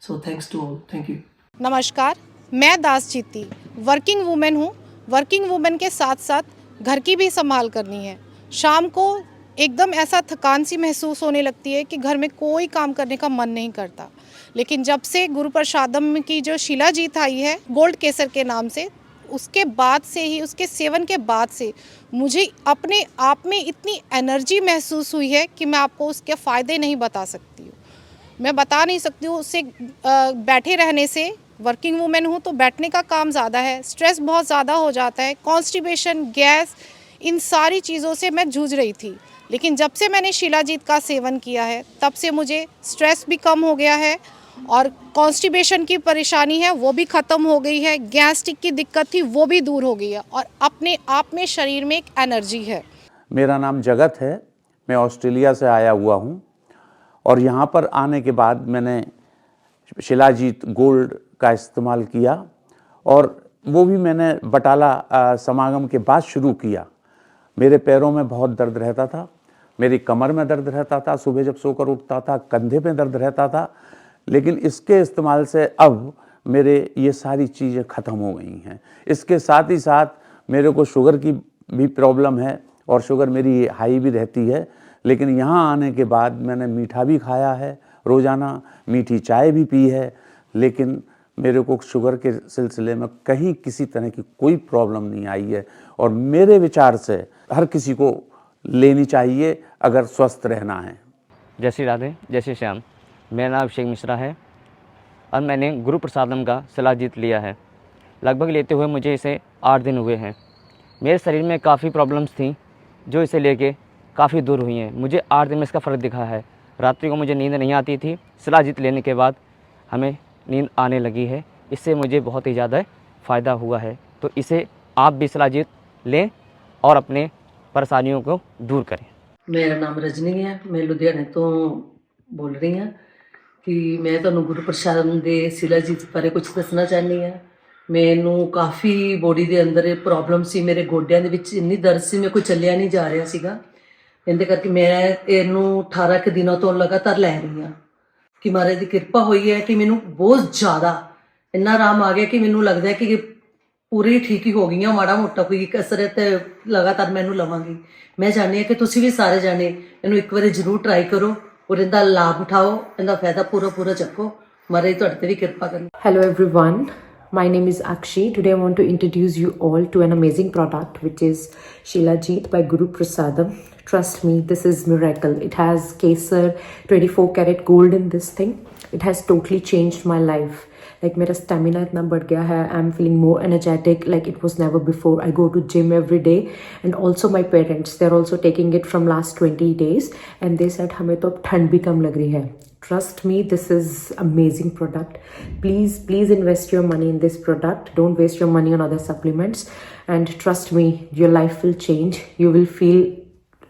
So thanks to all, thank you. नमस्कार, मैं दास जीती वर्किंग वूमेन हूँ। वर्किंग वूमेन के साथ साथ घर की भी संभाल करनी है। शाम को एकदम ऐसा थकान सी महसूस होने लगती है कि घर में कोई काम करने का मन नहीं करता, लेकिन जब से गुरु प्रसादम की जो शिलाजीत आई है गोल्ड केसर के नाम से, उसके बाद से ही, उसके सेवन के बाद से मुझे अपने आप में इतनी एनर्जी महसूस हुई है कि मैं आपको उसके फ़ायदे नहीं बता सकती हूँ। मैं बता नहीं सकती हूँ। उससे बैठे रहने से, वर्किंग वूमेन हूँ तो बैठने का काम ज़्यादा है, स्ट्रेस बहुत ज़्यादा हो जाता है, कॉन्स्टिपेशन, गैस, इन सारी चीज़ों से मैं जूझ रही थी। लेकिन जब से मैंने शिलाजीत का सेवन किया है तब से मुझे स्ट्रेस भी कम हो गया है और कॉन्स्टिपेशन की परेशानी है वो भी ख़त्म हो गई है, गैस्ट्रिक की दिक्कत थी वो भी दूर हो गई है, और अपने आप में शरीर में एक एनर्जी है। मेरा नाम जगत है। मैं ऑस्ट्रेलिया से आया हुआ हूँ और यहाँ पर आने के बाद मैंने शिलाजीत गोल्ड का इस्तेमाल किया, और वो भी मैंने बटाला समागम के बाद शुरू किया। मेरे पैरों में बहुत दर्द रहता था, मेरी कमर में दर्द रहता था, सुबह जब सोकर उठता था कंधे पे दर्द रहता था, लेकिन इसके इस्तेमाल से अब मेरे ये सारी चीज़ें ख़त्म हो गई हैं। इसके साथ ही साथ मेरे को शुगर की भी प्रॉब्लम है और शुगर मेरी हाई भी रहती है, लेकिन यहाँ आने के बाद मैंने मीठा भी खाया है, रोज़ाना मीठी चाय भी पी है, लेकिन मेरे को शुगर के सिलसिले में कहीं किसी तरह की कोई प्रॉब्लम नहीं आई है। और मेरे विचार से हर किसी को लेनी चाहिए अगर स्वस्थ रहना है। जय श्री राधे, जय श्री श्याम। मेरा नाम अभिषेक मिश्रा है और मैंने गुरु प्रसादम का शिलाजीत लिया है। लगभग लेते हुए मुझे इसे 8 दिन हुए हैं। मेरे शरीर में काफ़ी प्रॉब्लम्स थी जो इसे लेके काफ़ी दूर हुई हैं। मुझे 8 दिन में इसका फ़र्क दिखा है। रात्रि को मुझे नींद नहीं आती थी, शिलाजीत लेने के बाद हमें नींद आने लगी है। इससे मुझे बहुत ही ज़्यादा फ़ायदा हुआ है। तो इसे आप भी शिलाजीत लें और अपने परेशानियों को दूर करें। मेरा नाम रजनी है, मैं लुधियाने तो बोल रही हाँ कि मैं ਤੁਹਾਨੂੰ ਗੁਰੂ ਪ੍ਰਸਾਦਮ ਦੇ शिलाजीत ਬਾਰੇ ਕੁਝ ਦੱਸਣਾ ਚਾਹੁੰਦੀ ਹਾਂ। ਮੈਨੂੰ ਕਾਫੀ ਬੋਡੀ ਦੇ ਅੰਦਰ ਪ੍ਰੋਬਲਮ ਸੀ, ਮੇਰੇ ਗੋਡਿਆਂ ਦੇ ਵਿੱਚ ਇੰਨੀ ਦਰਦ ਸੀ, ਮੇਰੇ ਕੋਲ ਚੱਲਿਆ ਨਹੀਂ ਜਾ ਰਿਹਾ ਸੀਗਾ। ਇਹਦੇ ਕਰਕੇ ਮੈਂ ਇਹਨੂੰ 18 ਕੁ ਦਿਨਾਂ ਤੋਂ ਲਗਾਤਾਰ ਲੈ ਰਹੀ ਹਾਂ ਕਿ ਮਹਾਰਾਜ ਦੀ ਕਿਰਪਾ ਹੋਈ ਹੈ ਕਿ ਮੈਨੂੰ ਬਹੁਤ ਜ਼ਿਆਦਾ ਇੰਨਾ ਆਰਾਮ ਆ ਗਿਆ ਕਿ ਮੈਨੂੰ ਲੱਗਦਾ ਹੈ ਕਿ ਪੂਰੀ ਠੀਕ ਹੀ ਹੋ ਗਈਆਂ। ਮਾੜਾ ਮੋਟਾ ਕੋਈ ਕਸਰਤ ਲਗਾਤਾਰ ਮੈਨੂੰ ਲਵਾਂਗੀ। ਮੈਂ ਚਾਹੁੰਦੀ ਹਾਂ ਕਿ ਤੁਸੀਂ ਵੀ ਸਾਰੇ ਜਾਣੇ ਇਹਨੂੰ ਇੱਕ ਵਾਰੀ ਜ਼ਰੂਰ ਟਰਾਈ ਕਰੋ और इनका लाभ उठाओ, इनका फायदा पूरा चक्को। महाराज तुहाडे ते भी कृपा करें। Hello everyone, my name is Akshi. Today I want to introduce you all to an amazing product which is Shilajeet by Guru Prasadam. Trust me, this is miracle. It has Kesar 24 karat gold in this thing. It has totally changed my life. Like मेरा stamina इतना बढ़ गया है, I am feeling more energetic like it was never before. I go to gym every day and also my parents, they're also taking it from last 20 days and they said हमें तो अब ठंड भी कम लग रही है. Trust me, this is amazing product. Please invest your money in this product. Don't waste your money on other supplements, and trust me, your life will change. You will feel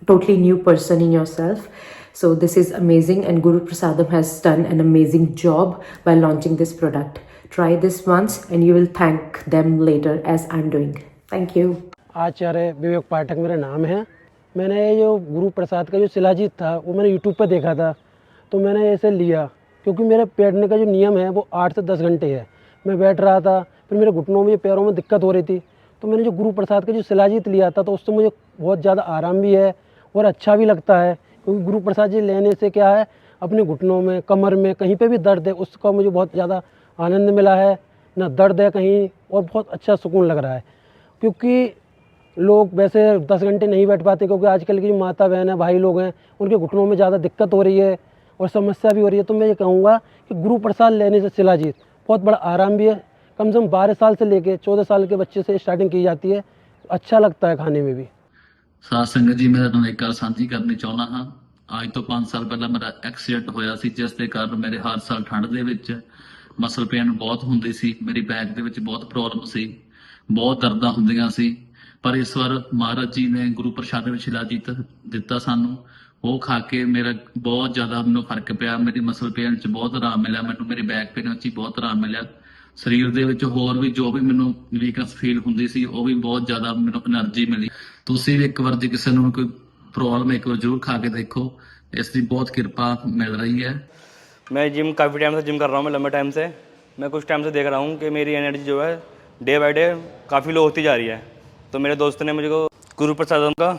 totally new person in yourself. So this is amazing and Guru Prasadam has done an amazing job by launching this product. Try this once and you will thank them later as I'm doing. Thank you. आचार्य विवेक पाठक मेरा नाम है। मैंने ये जो गुरु प्रसाद का जो शिलाजीत था वो मैंने यूट्यूब पर देखा था, तो मैंने ऐसे लिया क्योंकि मेरे बैठने का जो नियम है वो 8 से 10 घंटे है। मैं बैठ रहा था, फिर मेरे घुटनों में पैरों में दिक्कत हो रही थी, तो मैंने जो गुरु प्रसाद का जो शिलाजीत लिया था तो उससे मुझे बहुत ज़्यादा आराम भी है और अच्छा भी लगता है। क्योंकि गुरु प्रसाद जी लेने से क्या है, अपने घुटनों में, कमर में कहीं पे भी दर्द है उसका मुझे बहुत ज़्यादा आनंद मिला है, ना दर्द है कहीं, और बहुत अच्छा सुकून लग रहा है। क्योंकि लोग वैसे 10 घंटे नहीं बैठ पाते, क्योंकि आजकल की जो माता बहन है, भाई लोग हैं, उनके घुटनों में ज़्यादा दिक्कत हो रही है और समस्या भी हो रही है। तो मैं ये कहूँगा कि गुरु प्रसाद लेने से शिलाजीत बहुत बड़ा आराम भी है। कम से कम 12 साल से लेके 14 साल के बच्चे से स्टार्टिंग की जाती है, अच्छा लगता है खाने में भी। ਸਾਧ ਸੰਗਤ ਜੀ, ਮੈਂ ਤੁਹਾਨੂੰ ਇੱਕ ਗੱਲ ਸਾਂਝੀ ਕਰਨੀ ਚਾਹੁੰਦਾ ਹਾਂ। ਅੱਜ ਤੋਂ 5 ਸਾਲ ਪਹਿਲਾਂ ਮੇਰਾ ਐਕਸੀਡੈਂਟ ਹੋਇਆ ਸੀ, ਜਿਸ ਦੇ ਕਾਰਨ ਮੇਰੇ ਹਰ ਸਾਲ ਠੰਡ ਦੇ ਵਿੱਚ ਮਸਲ ਪੇਨ ਬਹੁਤ ਹੁੰਦੀ ਸੀ, ਮੇਰੀ ਬੈਕ ਦੇ ਵਿੱਚ ਬਹੁਤ ਪ੍ਰੋਬਲਮ ਸੀ, ਬਹੁਤ ਦਰਦਾਂ ਹੁੰਦੀਆਂ ਸੀ। ਪਰ ਇਸ ਵਾਰ ਮਹਾਰਾਜ ਜੀ ਨੇ ਗੁਰੂ ਪ੍ਰਸਾਦ ਵਿੱਚ ਸ਼ਿਲਾਜੀਤ ਦਿੱਤਾ ਸਾਨੂੰ, ਉਹ ਖਾ ਕੇ ਮੇਰਾ ਬਹੁਤ ਜ਼ਿਆਦਾ ਮੈਨੂੰ ਫਰਕ ਪਿਆ। ਮੇਰੀ ਮਸਲ ਪੇਨ 'ਚ ਬਹੁਤ ਆਰਾਮ ਮਿਲਿਆ ਮੈਨੂੰ, ਮੇਰੀ ਬੈਕ ਪੇਨ 'ਚ ਬਹੁਤ ਆਰਾਮ ਮਿਲਿਆ। ਸਰੀਰ ਦੇ ਵਿੱਚ ਹੋਰ ਵੀ ਜੋ ਵੀ ਮੈਨੂੰ ਵੀਕਨੈਸ ਫੀਲ ਹੁੰਦੀ ਸੀ ਉਹ ਵੀ ਬਹੁਤ ਜ਼ਿਆਦਾ ਮੈਨੂੰ એનર્ਜੀ ਮਿਲੀ। ਤੁਸੀਂ ਵੀ ਇੱਕ ਵਾਰ ਜੇ ਕਿਸੇ ਨੂੰ ਕੋਈ प्रॉब्लम एक बार जरूर खा के देखो, इसकी बहुत कृपा मिल रही है। मैं जिम काफ़ी टाइम से जिम कर रहा हूँ, मैं लंबे टाइम से, मैं कुछ टाइम से देख रहा हूँ कि मेरी एनर्जी जो है डे बाय डे काफ़ी लो होती जा रही है। तो मेरे दोस्त ने मुझे को गुरु प्रसादम का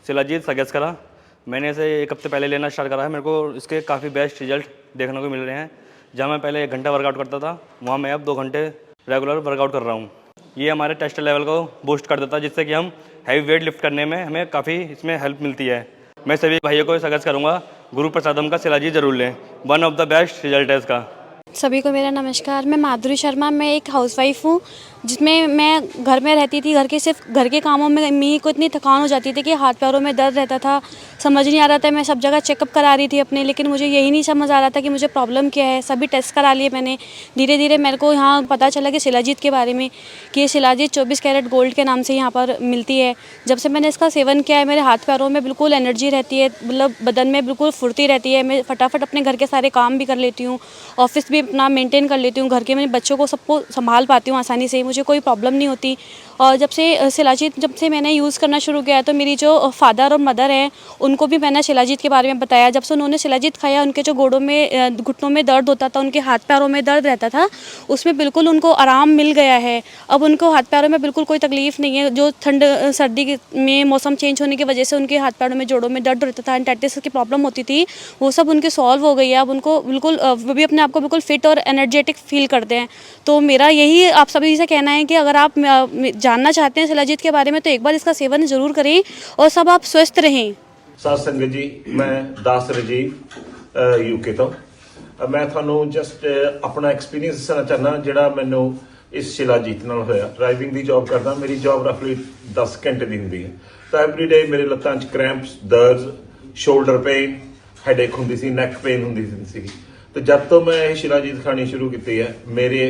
शिलाजीत सजेस्ट करा, मैंने इसे 1 हफ्ते पहले लेना स्टार्ट करा है। मेरे को इसके काफ़ी बेस्ट रिजल्ट देखने को मिल रहे हैं। जहाँ मैं पहले 1 घंटा वर्कआउट करता था, वहाँ मैं अब 2 घंटे रेगुलर वर्कआउट कर रहा हूँ। ये हमारे टेस्ट लेवल को बूस्ट कर देता है, जिससे कि हम हैवी वेट लिफ्ट करने में हमें काफ़ी इसमें हेल्प मिलती है। मैं सभी भाइयों को सजेस्ट करूँगा गुरु प्रसादम का शिलाजीत जरूर लें, one of the best result है इसका। सभी को मेरा नमस्कार। मैं माधुरी शर्मा, मैं एक हाउसवाइफ हूँ जिसमें मैं घर में रहती थी। सिर्फ घर के कामों में मेरी को इतनी थकान हो जाती थी कि हाथ पैरों में दर्द रहता था, समझ नहीं आ रहा था। मैं सब जगह चेकअप करा रही थी अपने, लेकिन मुझे यही नहीं समझ आ रहा था कि मुझे प्रॉब्लम क्या है। सभी टेस्ट करा लिए मैंने। धीरे धीरे मेरे को यहाँ पता चला कि शिलाजीत के बारे में, कि ये शिलाजीत 24 कैरेट गोल्ड के नाम से यहाँ पर मिलती है। जब से मैंने इसका सेवन किया है, मेरे हाथ पैरों में बिल्कुल एनर्जी रहती है, मतलब बदन में बिल्कुल फुर्ती रहती है। मैं फटाफट अपने घर के सारे काम भी कर लेती हूँ, ऑफिस भी अपना मेंटेन कर लेती हूँ, घर के मेरे बच्चों को सबको संभाल पाती हूँ आसानी से, मुझे कोई प्रॉब्लम नहीं होती। और जब से शिलाजीत मैंने यूज़ करना शुरू किया, तो मेरी जो फादर और मदर हैं उनको भी मैंने शिलाजीत के बारे में बताया। जब से उन्होंने शिलाजीत खाया, उनके जो गोड़ों में, घुटनों में दर्द होता था, उनके हाथ पैरों में दर्द रहता था, उसमें बिल्कुल उनको आराम मिल गया है। अब उनको हाथ पैरों में बिल्कुल कोई तकलीफ़ नहीं है। जो ठंड सर्दी में मौसम चेंज होने की वजह से उनके हाथ पैरों में, जोड़ों में दर्द रहता था, एंटाइटिस की प्रॉब्लम होती थी, वो सब उनके सॉल्व हो गई है। अब उनको बिल्कुल, वो भी अपने आप को बिल्कुल फिट और एनर्जेटिक फील करते हैं। तो मेरा यही आप सभी से कहना है कि अगर आप जानना चाहते हैं शिलाजीत के बारे में, तो एक बार इसका सेवन जरूर करें और सब आप स्वस्थ रहें। साध संगत जी, मैं दास राजीव यूके तो मैं थानू जस्ट अपना एक्सपीरियंस दसना चाहना जिहड़ा मैनू इस शिलाजीत नाल होया। ड्राइविंग की जॉब करदा, मेरी जॉब रफली 10 घंटे दी हुंदी है। तो एवरीडे मेरे लत्तां च क्रैंप्स, दर्द, शोल्डर पेन, हैडेक हुंदी सी, नैक पेन हुंदी सी। तो जब तो मैं ये शिलाजीत खानी शुरू की है, मेरे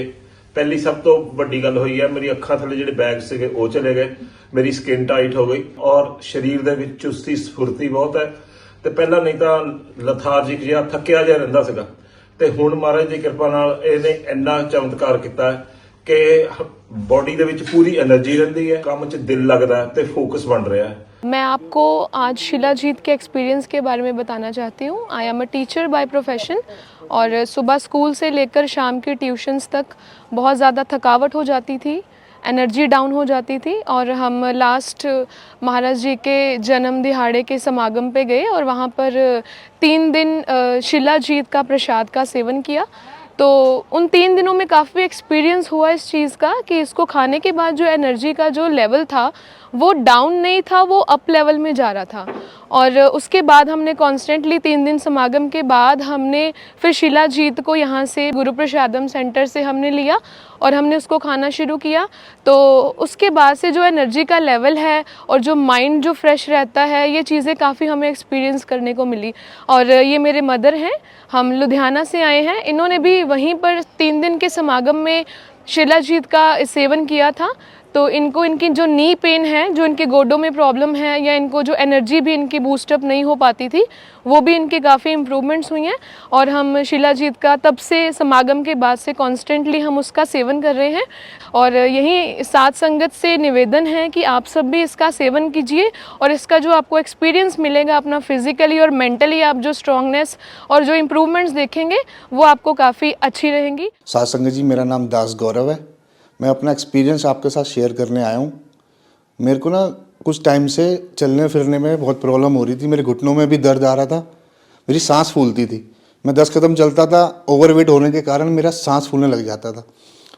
पहली सब तो बड़ी गल हुई है, मेरी अखां थले जिहड़े बैग सीगे वो चले गए, मेरी स्किन टाइट हो गई और शरीर दे विच चुस्ती स्फुर्ती बहुत है। तो पहला नहीं तो लथार्जिक जिहा थकिया जिहा रहिंदा सीगा, ते हुण महाराज दी कृपा नाल इहने इन्ना चमत्कार कीता है कि बॉडी दे विच पूरी एनर्जी रहिंदी है, काम च दिल लगदा है ते फोकस बन रहा है। मैं आपको आज शिलाजीत के एक्सपीरियंस के बारे में बताना चाहती हूँ। I am a teacher by profession, और सुबह स्कूल से लेकर शाम की ट्यूशन्स तक बहुत ज़्यादा थकावट हो जाती थी, एनर्जी डाउन हो जाती थी। और हम लास्ट महाराज जी के जन्म दिहाड़े के समागम पे गए और वहाँ पर 3 दिन शिलाजीत का प्रसाद का सेवन किया। तो उन 3 दिनों में काफ़ी एक्सपीरियंस हुआ इस चीज़ का कि इसको खाने के बाद जो एनर्जी का जो लेवल था वो डाउन नहीं था, वो अप लेवल में जा रहा था। और उसके बाद हमने कॉन्स्टेंटली 3 दिन समागम के बाद हमने फिर शिलाजीत को यहाँ से गुरु प्रसादम सेंटर से हमने लिया और हमने उसको खाना शुरू किया। तो उसके बाद से जो एनर्जी का लेवल है और जो माइंड जो फ्रेश रहता है, ये चीज़ें काफ़ी हमें एक्सपीरियंस करने को मिली। और ये मेरे मदर हैं, हम लुधियाना से आए हैं, इन्होंने भी वहीं पर 3 दिन के समागम में शिलाजीत का सेवन किया था। तो इनको इनकी जो नी पेन है, जो इनके गोडों में प्रॉब्लम है, या इनको जो एनर्जी भी इनकी बूस्टअप नहीं हो पाती थी, वो भी इनकी काफ़ी इम्प्रूवमेंट्स हुई हैं। और हम शिलाजीत का तब से समागम के बाद से कॉन्स्टेंटली हम उसका सेवन कर रहे हैं। और यही साथ संगत से निवेदन है कि आप सब भी इसका सेवन कीजिए, और इसका जो आपको एक्सपीरियंस मिलेगा अपना फिजिकली और मेंटली, आप जो स्ट्रॉन्गनेस और जो इम्प्रूवमेंट्स देखेंगे वो आपको काफ़ी अच्छी रहेंगी। साथ संगत जी, मेरा नाम दास गौरव है। मैं अपना एक्सपीरियंस आपके साथ शेयर करने आया हूँ। मेरे को ना कुछ टाइम से चलने फिरने में बहुत प्रॉब्लम हो रही थी, मेरे घुटनों में भी दर्द आ रहा था, मेरी सांस फूलती थी। मैं 10 कदम चलता था, ओवरवेट होने के कारण मेरा सांस फूलने लग जाता था।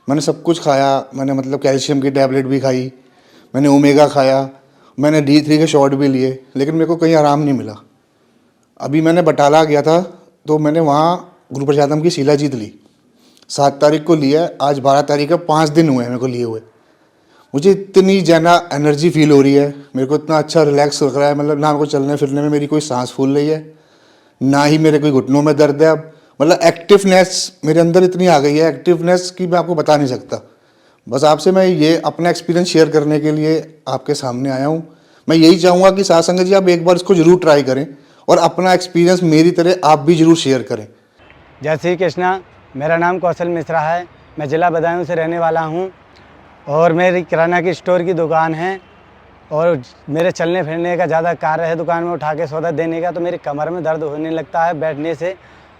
मैंने सब कुछ खाया, मैंने मतलब कैल्शियम की टैबलेट भी खाई, मैंने ओमेगा खाया, मैंने D3 के शॉट भी लिए, लेकिन मेरे को कहीं आराम नहीं मिला। अभी मैंने बटाला गया था, तो मैंने वहाँ गुरु प्रसादम की शिलाजीत ली। 7 तारीख को लिया, आज 12 तारीख है, 5 दिन हुए हैं मेरे को लिए हुए। मुझे इतनी ज़्यादा एनर्जी फील हो रही है, मेरे को इतना अच्छा रिलैक्स लग रहा है। मतलब ना मेरे को चलने फिरने में मेरी कोई सांस फूल रही है, ना ही मेरे कोई घुटनों में दर्द है। अब मतलब एक्टिवनेस मेरे अंदर इतनी आ गई है, एक्टिवनेस की मैं आपको बता नहीं सकता। बस आपसे मैं ये अपना एक्सपीरियंस शेयर करने के लिए आपके सामने आया हूँ। मैं यही चाहूँगा कि साथ संगत जी आप एक बार इसको ज़रूर ट्राई करें, और अपना एक्सपीरियंस मेरी तरह आप भी ज़रूर शेयर करें। जय श्री कृष्णा। मेरा नाम कौशल मिश्रा है, मैं ज़िला बदायूं से रहने वाला हूं, और मेरी किराना की स्टोर की दुकान है, और मेरे चलने फिरने का ज़्यादा कार्य है दुकान में उठा के सौदा देने का। तो मेरी कमर में दर्द होने लगता है बैठने से,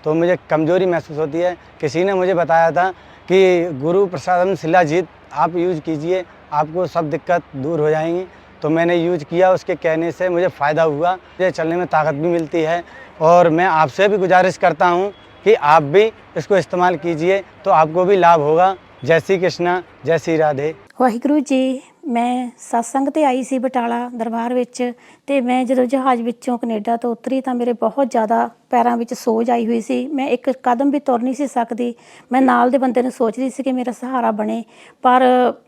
तो मुझे कमज़ोरी महसूस होती है। किसी ने मुझे बताया था कि गुरु प्रसादम शिलाजीत आप यूज़ कीजिए, आपको सब दिक्कत दूर हो जाएंगी। तो मैंने यूज किया, उसके कहने से मुझे फ़ायदा हुआ, मुझे चलने में ताकत भी मिलती है। और मैं आपसे भी गुजारिश करता हूँ कि आप भी इसको इस्तेमाल कीजिए, तो आपको भी लाभ होगा। जय श्री कृष्णा, जय श्री राधे। ਵਾਹਿਗੁਰੂ ਜੀ, ਮੈਂ ਸਤਸੰਗ ਤੇ ਆਈ ਸੀ ਬਟਾਲਾ ਦਰਬਾਰ ਵਿੱਚ, ਤੇ ਮੈਂ ਜਦੋਂ ਜਹਾਜ਼ ਵਿੱਚੋਂ ਕੈਨੇਡਾ ਤੋਂ ਉਤਰੀ ਤਾਂ ਮੇਰੇ ਬਹੁਤ ਜ਼ਿਆਦਾ ਪੈਰਾਂ ਵਿੱਚ ਸੋਜ ਆਈ ਹੋਈ ਸੀ। ਮੈਂ ਇੱਕ ਕਦਮ ਵੀ ਤੁਰ ਨਹੀਂ ਸੀ ਸਕਦੀ। ਮੈਂ ਨਾਲ ਦੇ ਬੰਦੇ ਨੂੰ ਸੋਚ ਰਹੀ ਸੀ ਕਿ ਮੇਰਾ ਸਹਾਰਾ ਬਣੇ, ਪਰ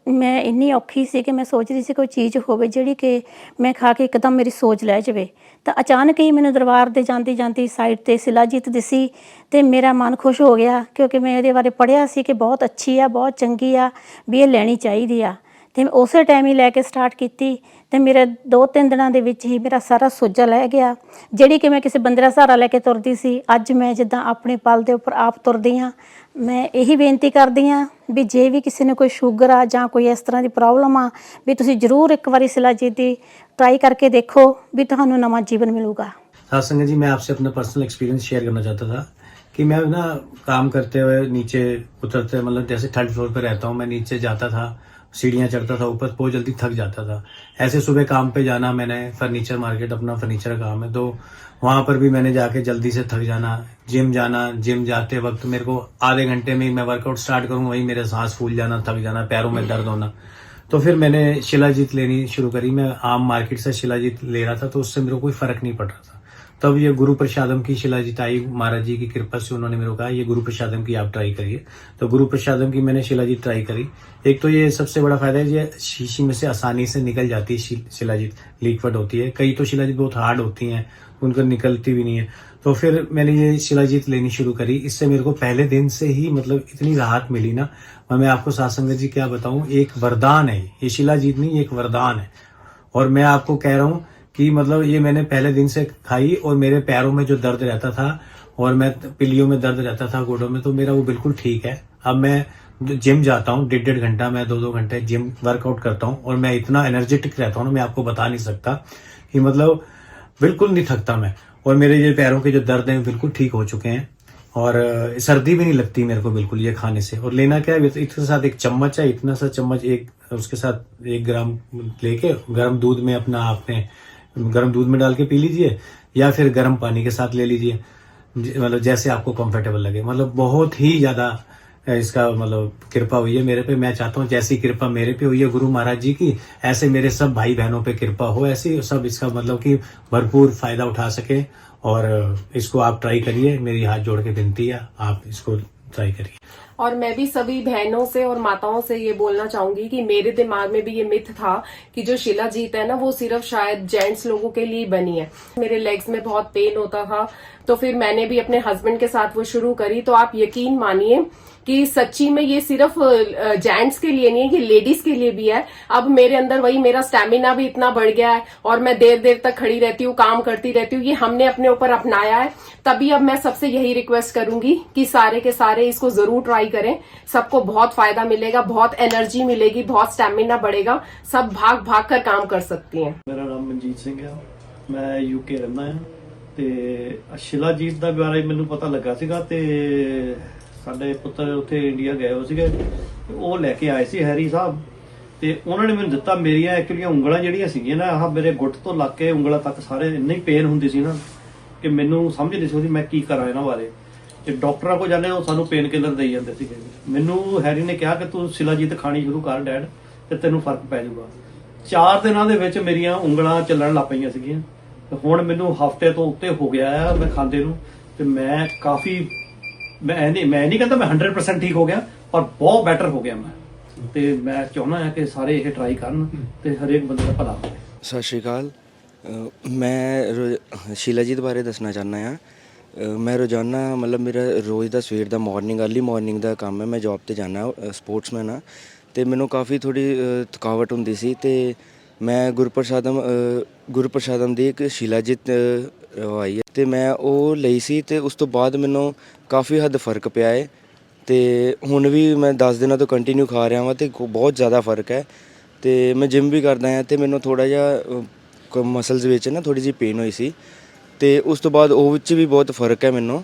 ਮੈਂ ਇੰਨੀ ਔਖੀ ਸੀ ਕਿ ਮੈਂ ਸੋਚ ਰਹੀ ਸੀ ਕੋਈ ਚੀਜ਼ ਹੋਵੇ ਜਿਹੜੀ ਕਿ ਮੈਂ ਖਾ ਕੇ ਇੱਕਦਮ ਮੇਰੀ ਸੋਜ ਲੈ ਜਾਵੇ। ਤਾਂ ਅਚਾਨਕ ਹੀ ਮੈਨੂੰ ਦਰਬਾਰ ਦੇ ਜਾਂਦੀ ਜਾਂਦੀ ਸਾਈਡ 'ਤੇ शिलाजीत ਦਿਸੀ, ਤੇ ਮੇਰਾ ਮਨ ਖੁਸ਼ ਹੋ ਗਿਆ, ਕਿਉਂਕਿ ਮੈਂ ਇਹਦੇ ਬਾਰੇ ਪੜ੍ਹਿਆ ਸੀ ਕਿ ਬਹੁਤ ਅੱਛੀ ਆ, ਬਹੁਤ ਚੰਗੀ ਆ, ਵੀ ਇਹ ਲੈਣੀ ਚਾਹੀਦੀ ਆ। ਤੇ ਮੈਂ ਉਸੇ ਟਾਈਮ ਹੀ ਲੈ ਕੇ ਸਟਾਰਟ ਕੀਤੀ, ਤੇ ਮੇਰੇ 2-3 ਦਿਨਾਂ ਦੇ ਵਿੱਚ ਹੀ ਮੇਰਾ ਸਾਰਾ ਸੋਜਾ ਲੈ ਗਿਆ। ਜਿਹੜੀ ਕਿ ਮੈਂ ਕਿਸੇ ਬੰਦੇ ਦਾ ਸਹਾਰਾ ਲੈ ਕੇ ਤੁਰਦੀ ਸੀ, ਅੱਜ ਮੈਂ ਜਿੱਦਾਂ ਆਪਣੇ ਪਲ ਦੇ ਉੱਪਰ ਆਪ ਤੁਰਦੀ ਹਾਂ। ਮੈਂ ਇਹੀ ਬੇਨਤੀ ਕਰਦੀ ਹਾਂ ਵੀ ਜੇ ਵੀ ਕਿਸੇ ਨੂੰ ਕੋਈ ਸ਼ੂਗਰ ਆ ਜਾਂ ਕੋਈ ਇਸ ਤਰ੍ਹਾਂ ਦੀ ਪ੍ਰੋਬਲਮ ਆ, ਵੀ ਤੁਸੀਂ ਜ਼ਰੂਰ ਇੱਕ ਵਾਰੀ शिलाजीत ਦੀ ट्राई करके देखो, भी ਤੁਹਾਨੂੰ नवा जीवन मिलूगा। सत्संग जी, मैं आपसे अपना पर्सनल एक्सपीरियंस शेयर करना चाहता था कि मैं ना काम करते हुए नीचे उतरते, मतलब जैसे 3rd फ्लोर पे रहता हूँ, मैं नीचे जाता था, सीढ़ियाँ चढ़ता था ऊपर, बहुत जल्दी थक जाता था। ऐसे सुबह काम पे जाना, मैंने फर्नीचर मार्केट अपना फर्नीचर का काम है, तो वहाँ पर भी मैंने जाके जल्दी से थक जाना। जिम जाना, जिम जाते वक्त मेरे को आधे घंटे में ही मैं वर्कआउट स्टार्ट करूँ, वही मेरे सांस फूल जाना, थक जाना, पैरों में दर्द होना। तो फिर मैंने शिलाजीत लेनी शुरू करी। मैं आम मार्केट से शिलाजीत ले रहा था, तो उससे मेरे को कोई फ़र्क नहीं पड़ रहा था। तब ये गुरु प्रसादम की शिलाजीत आई, महाराज जी की कृपा से उन्होंने मेरे को कहा ये गुरु प्रसादम की आप ट्राई करिए। तो गुरु प्रसादम की मैंने शिलाजीत ट्राई करी। एक तो ये सबसे बड़ा फायदा है, ये शीशी में से आसानी से निकल जाती है शिलाजीत, लिक्विड होती है। कई तो शिलाजीत बहुत हार्ड होती हैं, उनको निकलती भी नहीं है। तो फिर मैंने ये शिलाजीत लेनी शुरू करी। इससे मेरे को पहले दिन से ही मतलब इतनी राहत मिली ना, मैं आपको सत्संग जी क्या बताऊं, एक वरदान है ये शिलाजीत, नहीं एक वरदान है। और मैं आपको कह रहा हूँ कि मतलब ये मैंने पहले दिन से खाई, और मेरे पैरों में जो दर्द रहता था और मैं पिलियों में दर्द रहता था गोडों में, तो मेरा वो बिल्कुल ठीक है। अब मैं जिम जाता हूँ 1.5 घंटा, मैं 2-2 घंटे जिम वर्कआउट करता हूँ, और मैं इतना एनर्जेटिक रहता हूँ ना, मैं आपको बता नहीं सकता कि मतलब बिल्कुल नहीं थकता मैं। और मेरे ये पैरों के जो दर्द हैं बिल्कुल ठीक हो चुके हैं, और सर्दी भी नहीं लगती मेरे को बिल्कुल ये खाने से। और लेना क्या है, इसके साथ एक चम्मच है, इतना सा चम्मच, एक उसके साथ 1 ग्राम लेके गर्म दूध में अपना आपने गर्म दूध में डाल के पी लीजिए, या फिर गर्म पानी के साथ ले लीजिए, मतलब जैसे आपको कंफर्टेबल लगे। मतलब बहुत ही ज़्यादा इसका मतलब कृपा हुई है मेरे पे। मैं चाहता हूँ जैसी कृपा मेरे पे हुई है गुरु महाराज जी की, ऐसे मेरे सब भाई बहनों पे कृपा हो, ऐसे सब इसका मतलब कि भरपूर फायदा उठा सके। और इसको आप ट्राई करिए, मेरी हाथ जोड़ के विनती है, आप इसको ट्राई करिए। और मैं भी सभी बहनों से और माताओं से ये बोलना चाहूंगी कि मेरे दिमाग में भी ये मिथ था कि जो शिलाजीत है ना, वो सिर्फ शायद जेंट्स लोगों के लिए बनी है। मेरे लेग्स में बहुत पेन होता था, तो फिर मैंने भी अपने हस्बैंड के साथ वो शुरू करी। तो आप यकीन मानिए कि सच्ची में ये सिर्फ जेंट्स के लिए नहीं है, ये लेडीज के लिए भी है। अब मेरे अंदर वही मेरा स्टैमिना भी इतना बढ़ गया है और मैं देर देर तक खड़ी रहती हूँ, काम करती रहती हूँ। ये हमने अपने ऊपर अपनाया है, तभी अब मैं सबसे यही रिक्वेस्ट करूंगी कि सारे के सारे इसको जरूर ट्राई करें। सबको बहुत फायदा मिलेगा, बहुत एनर्जी मिलेगी, बहुत स्टैमिना बढ़ेगा, सब भाग भाग कर काम कर सकती हैं। मेरा नाम मनजीत सिंह है, मैं यूके रहना है ਤੇ शिलाजीत ਦਾ ਬਾਰੇ ਮੈਨੂੰ ਪਤਾ ਲੱਗਾ ਸੀਗਾ ਤੇ ਸਾਡੇ ਪੁੱਤਰ ਉੱਥੇ ਇੰਡੀਆ ਗਏ ਹੋ ਸੀਗੇ ਤੇ ਉਹ ਲੈ ਕੇ ਆਏ ਸੀ ਹੈਰੀ ਸਾਹਿਬ ਤੇ ਉਹਨਾਂ ਨੇ ਮੈਨੂੰ ਦਿੱਤਾ। ਮੇਰੀਆਂ ਐਕਚੁਅਲੀ ਉਂਗਲਾਂ ਜਿਹੜੀਆਂ ਸੀਗੀਆਂ ਨਾ, ਆਹ ਮੇਰੇ ਗੁੱਟ ਤੋਂ ਲੱਗ ਕੇ ਉਂਗਲਾਂ ਤੱਕ ਸਾਰੇ ਇੰਨੀ ਪੇਨ ਹੁੰਦੀ ਸੀ ਨਾ ਕਿ ਮੈਨੂੰ ਸਮਝ ਨਹੀਂ ਸੀ ਮੈਂ ਕੀ ਕਰਾਂ ਇਹਨਾਂ ਬਾਰੇ। ਤੇ ਡਾਕਟਰਾਂ ਕੋਲ ਜਾਂਦੇ ਉਹ ਸਾਨੂੰ ਪੇਨ ਕਿਲਰ ਦੇਈ ਜਾਂਦੇ ਸੀਗੇ। ਮੈਨੂੰ ਹੈਰੀ ਨੇ ਕਿਹਾ ਕਿ ਤੂੰ शिलाजीत ਖਾਣੀ ਸ਼ੁਰੂ ਕਰ ਡੈਡ ਤੇ ਤੈਨੂੰ ਫਰਕ ਪੈ ਜਾਊਗਾ। 4 ਦਿਨਾਂ ਦੇ ਵਿੱਚ ਮੇਰੀਆਂ ਉਂਗਲਾਂ ਚੱਲਣ ਲੱਗ ਪਈਆਂ ਸੀਗੀਆਂ। ਹੁਣ ਮੈਨੂੰ ਹਫਤੇ ਤੋਂ ਉੱਤੇ ਹੋ ਗਿਆ ਹੈ ਮੈਂ ਖਾਂਦੇ ਨੂੰ ਤੇ ਮੈਂ ਕਾਫੀ ਮੈਂ ਨਹੀਂ ਕਹਿੰਦਾ ਮੈਂ 100% ਠੀਕ ਹੋ ਗਿਆ, ਪਰ ਬਹੁਤ ਬੈਟਰ ਹੋ ਗਿਆ ਮੈਂ। ਤੇ ਮੈਂ ਚਾਹੁੰਦਾ ਹਾਂ ਕਿ ਸਾਰੇ ਇਹ ਟਰਾਈ ਕਰਨ ਤੇ ਹਰੇਕ ਬੰਦੇ ਦਾ ਭਲਾ ਹੋਵੇ। ਸਤਿ ਸ਼੍ਰੀ ਅਕਾਲ। ਮੈਂ शिलाजीत ਬਾਰੇ ਦੱਸਣਾ ਚਾਹੁੰਦਾ ਹਾਂ। ਮੈਂ ਰੋਜ਼ਾਨਾ ਮਤਲਬ ਮੇਰਾ ਰੋਜ਼ ਦਾ ਸਵੇਰ ਦਾ अर्ली ਮਾਰਨਿੰਗ ਦਾ ਕੰਮ ਹੈ। ਮੈਂ ਜੌਬ ਤੇ ਜਾਂਦਾ, ਸਪੋਰਟਸਮੈਨ ਹਾਂ ਤੇ ਮੈਨੂੰ ਕਾਫੀ ਥੋੜੀ ਥਕਾਵਟ ਹੁੰਦੀ ਸੀ ਤੇ ਮੈਂ ਗੁਰਪ੍ਰਸਾਦਮ ਦੀ ਇੱਕ शिलाजीत ਆਈ ਹੈ ਤੇ ਮੈਂ ਉਹ ਲਈ ਸੀ ਤੇ ਉਸ ਤੋਂ ਬਾਅਦ ਮੈਨੂੰ ਕਾਫੀ ਹੱਦ ਫਰਕ ਪਿਆ ਹੈ ਤੇ ਹੁਣ ਵੀ ਮੈਂ 10 ਦਿਨਾਂ ਤੋਂ ਕੰਟੀਨਿਊ ਖਾ ਰਿਹਾ ਹਾਂ ਤੇ ਬਹੁਤ ਜ਼ਿਆਦਾ ਫਰਕ ਹੈ। ਤੇ ਮੈਂ ਜਿਮ ਵੀ ਕਰਦਾ ਹਾਂ ਤੇ ਮੈਨੂੰ ਥੋੜਾ ਜਿਹਾ ਮਸਲਸ ਵਿੱਚ ਨਾ ਥੋੜੀ ਜਿਹੀ ਪੇਨ ਹੋਈ ਸੀ ਤੇ ਉਸ ਤੋਂ ਬਾਅਦ ਉਹ ਵਿੱਚ ਵੀ ਬਹੁਤ ਫਰਕ ਹੈ ਮੈਨੂੰ।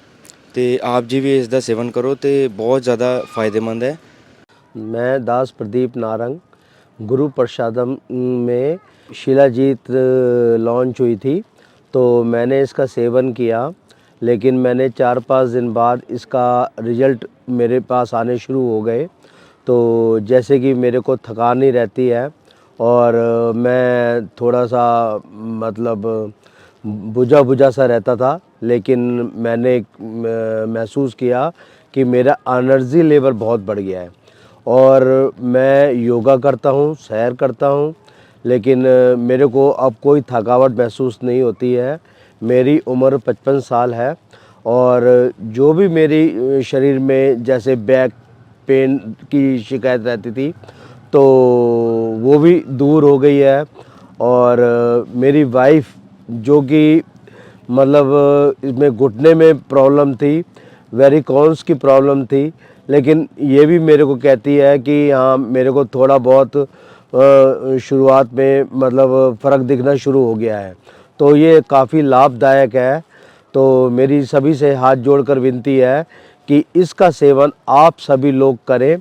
ਤੇ ਆਪ ਜੀ ਵੀ ਇਸ ਦਾ ਸੇਵਨ ਕਰੋ ਤੇ ਬਹੁਤ ਜ਼ਿਆਦਾ ਫਾਇਦੇਮੰਦ ਹੈ। मैं दास प्रदीप नारंग, गुरु प्रसादम में शिलाजीत लॉन्च हुई थी तो मैंने इसका सेवन किया, लेकिन मैंने 4-5 दिन बाद इसका रिज़ल्ट मेरे पास आने शुरू हो गए। तो जैसे कि मेरे को थकान नहीं रहती है और मैं थोड़ा सा मतलब बुझा सा रहता था, लेकिन मैंने महसूस किया कि मेरा एनर्जी लेवल बहुत बढ़ गया है और मैं योगा करता हूँ, सैर करता हूँ, लेकिन मेरे को अब कोई थकावट महसूस नहीं होती है। मेरी उम्र 55 साल है और जो भी मेरी शरीर में जैसे बैक पेन की शिकायत रहती थी तो वो भी दूर हो गई है। और मेरी वाइफ जो कि मतलब इसमें घुटने में प्रॉब्लम थी, वेरिकोन्स की प्रॉब्लम थी, लेकिन ये भी मेरे को कहती है कि हाँ मेरे को थोड़ा बहुत शुरुआत में मतलब फ़र्क दिखना शुरू हो गया है। तो ये काफ़ी लाभदायक है। तो मेरी सभी से हाथ जोड़कर विनती है कि इसका सेवन आप सभी लोग करें